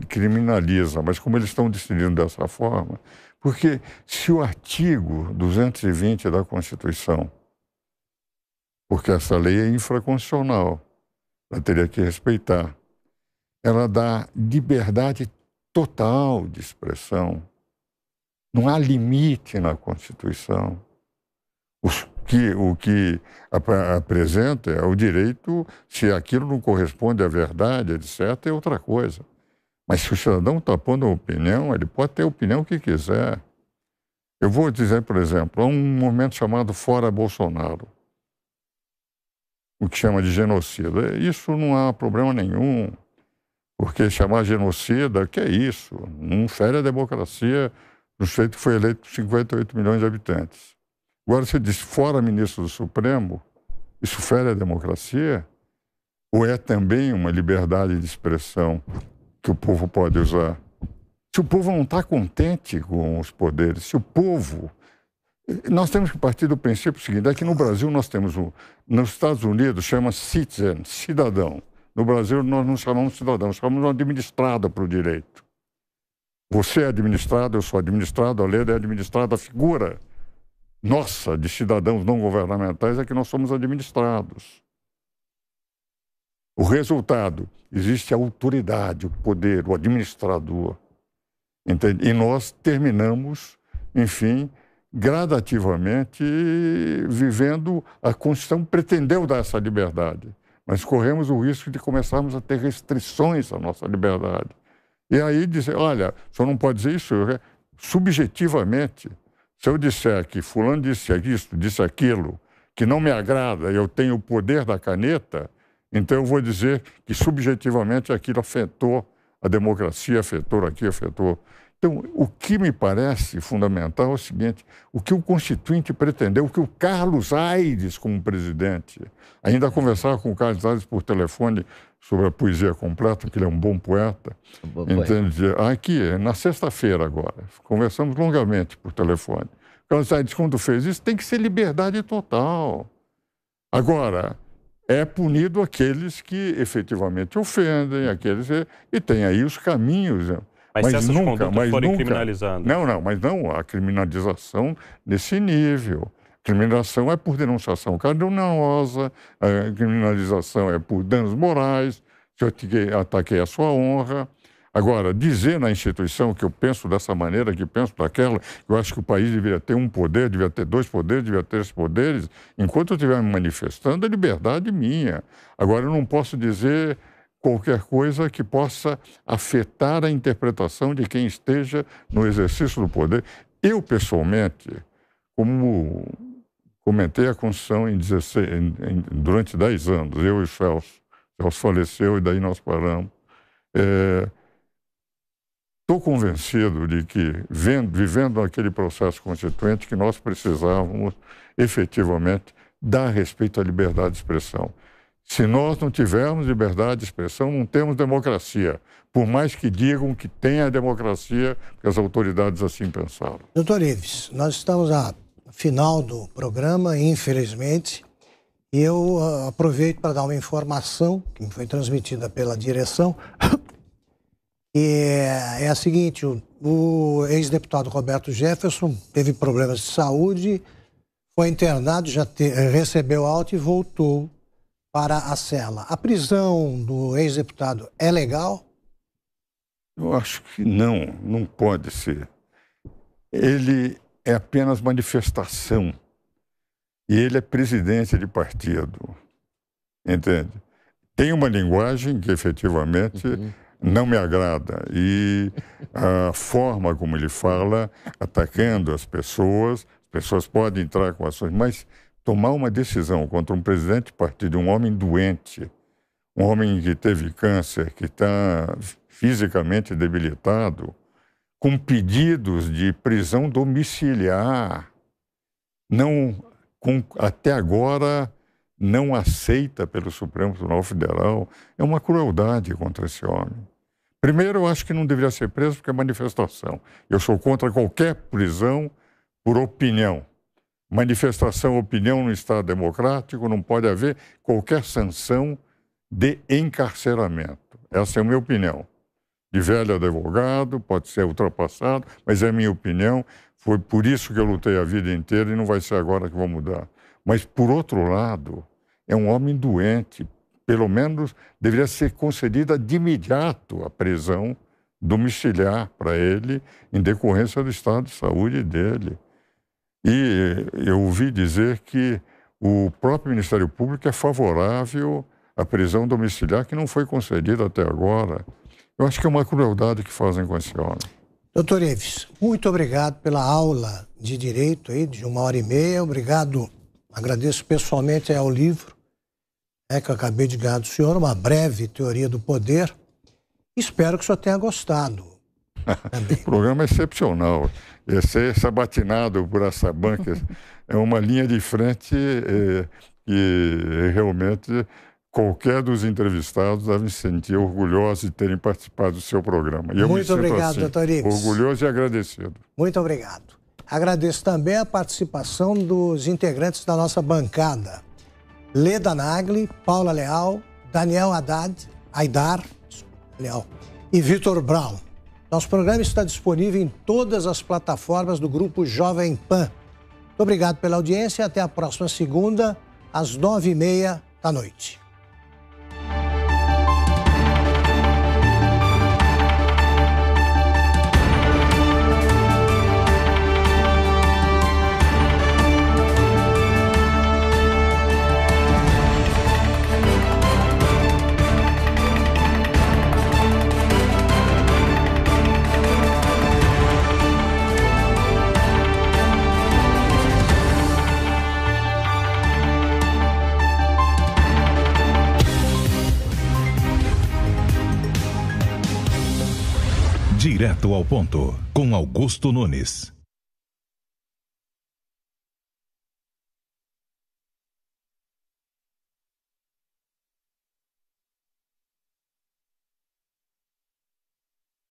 criminaliza, mas como eles estão decidindo dessa forma, porque se o artigo 220 da Constituição, porque essa lei é infraconstitucional, ela teria que respeitar, ela dá liberdade total de expressão, não há limite na Constituição. O que apresenta é o direito, se aquilo não corresponde à verdade, etc., é outra coisa. Mas se o cidadão está pondo uma opinião, ele pode ter a opinião que quiser. Eu vou dizer, por exemplo, há um movimento chamado Fora Bolsonaro, o que chama de genocida. Isso não há problema nenhum, porque chamar genocida, que é isso? Não fere a democracia do jeito que foi eleito por 58 milhões de habitantes. Agora, você diz, fora ministro do Supremo, isso fere a democracia? Ou é também uma liberdade de expressão que o povo pode usar? Se o povo não está contente com os poderes, se o povo... Nós temos que partir do princípio seguinte, é que no Brasil nós temos, nos Estados Unidos chama citizen, cidadão. No Brasil nós não chamamos cidadão, chamamos administrada para o direito. Você é administrado, eu sou administrado, a lei é administrada, a figura nossa de cidadãos não governamentais é que nós somos administrados. O resultado, existe a autoridade, o poder, o administrador. Entende? E nós terminamos, enfim, gradativamente vivendo, a Constituição pretendeu dar essa liberdade, mas corremos o risco de começarmos a ter restrições à nossa liberdade. E aí dizer, olha, o senhor não pode dizer isso subjetivamente. Se eu disser que fulano disse isso, disse aquilo, que não me agrada, eu tenho o poder da caneta, então eu vou dizer que subjetivamente aquilo afetou a democracia, afetou aqui, afetou... Então, o que me parece fundamental é o seguinte, o que o Constituinte pretendeu, o que o Carlos Aires, como presidente, ainda conversava com o Carlos Aires por telefone sobre a poesia completa, que ele é um bom poeta, entende? Aqui, na sexta-feira agora, conversamos longamente por telefone. O Carlos Aires, quando fez isso, tem que ser liberdade total. Agora, é punido aqueles que efetivamente ofendem, aqueles... E tem aí os caminhos... Mas se essas condutas forem criminalizadas? Não, mas não a criminalização nesse nível. A criminalização é por denunciação caluniosa, a criminalização é por danos morais, se eu ataquei a sua honra. Agora, dizer na instituição que eu penso dessa maneira, que penso daquela, eu acho que o país deveria ter um poder, deveria ter dois poderes, deveria ter três poderes, enquanto eu estiver me manifestando, é liberdade minha. Agora, eu não posso dizer... qualquer coisa que possa afetar a interpretação de quem esteja no exercício do poder. Eu, pessoalmente, como comentei a Constituição durante 10 anos, eu e o Celso faleceu e daí nós paramos, estou convencido de que, vivendo aquele processo constituinte, que nós precisávamos, efetivamente, dar respeito à liberdade de expressão. Se nós não tivermos liberdade de expressão, não temos democracia. Por mais que digam que tem a democracia, porque as autoridades assim pensaram. Doutor Ives, nós estamos no final do programa, infelizmente, e eu aproveito para dar uma informação que me foi transmitida pela direção, e é a seguinte, o ex-deputado Roberto Jefferson teve problemas de saúde, foi internado, já recebeu alta e voltou para a cela. A prisão do ex-deputado é legal? Eu acho que não pode ser. Ele é apenas manifestação. E ele é presidente de partido. Entende? Tem uma linguagem que efetivamente não me agrada. E a forma como ele fala, atacando as pessoas podem entrar com ações, mas tomar uma decisão contra um presidente de partido, um homem doente, um homem que teve câncer, que está fisicamente debilitado, com pedidos de prisão domiciliar, até agora não aceita pelo Supremo Tribunal Federal, é uma crueldade contra esse homem. Primeiro, eu acho que não deveria ser preso porque é manifestação. Eu sou contra qualquer prisão por opinião. Manifestação, opinião no Estado democrático, não pode haver qualquer sanção de encarceramento. Essa é a minha opinião. De velho advogado, pode ser ultrapassado, mas é a minha opinião. Foi por isso que eu lutei a vida inteira e não vai ser agora que vou mudar. Mas, por outro lado, é um homem doente. Pelo menos deveria ser concedida de imediato a prisão domiciliar para ele, em decorrência do estado de saúde dele. E eu ouvi dizer que o próprio Ministério Público é favorável à prisão domiciliar, que não foi concedida até agora. Eu acho que é uma crueldade que fazem com esse homem. Doutor Ives, muito obrigado pela aula de direito aí, de 1h30. Obrigado, agradeço pessoalmente ao livro que eu acabei de ganhar do senhor, Uma Breve Teoria do Poder. Espero que o senhor tenha gostado. O programa é excepcional. Ser sabatinado por essa banca é uma linha de frente que realmente qualquer dos entrevistados deve se sentir orgulhoso de terem participado do seu programa. E eu Muito obrigado, doutor Ives. Orgulhoso e agradecido. Muito obrigado. Agradeço também a participação dos integrantes da nossa bancada. Leda Nagli, Paula Leal, Daniel Aidar Leal e Vitor Brown. Nosso programa está disponível em todas as plataformas do Grupo Jovem Pan. Muito obrigado pela audiência e até a próxima segunda, às 9h30 da noite. Direto ao ponto, com Augusto Nunes.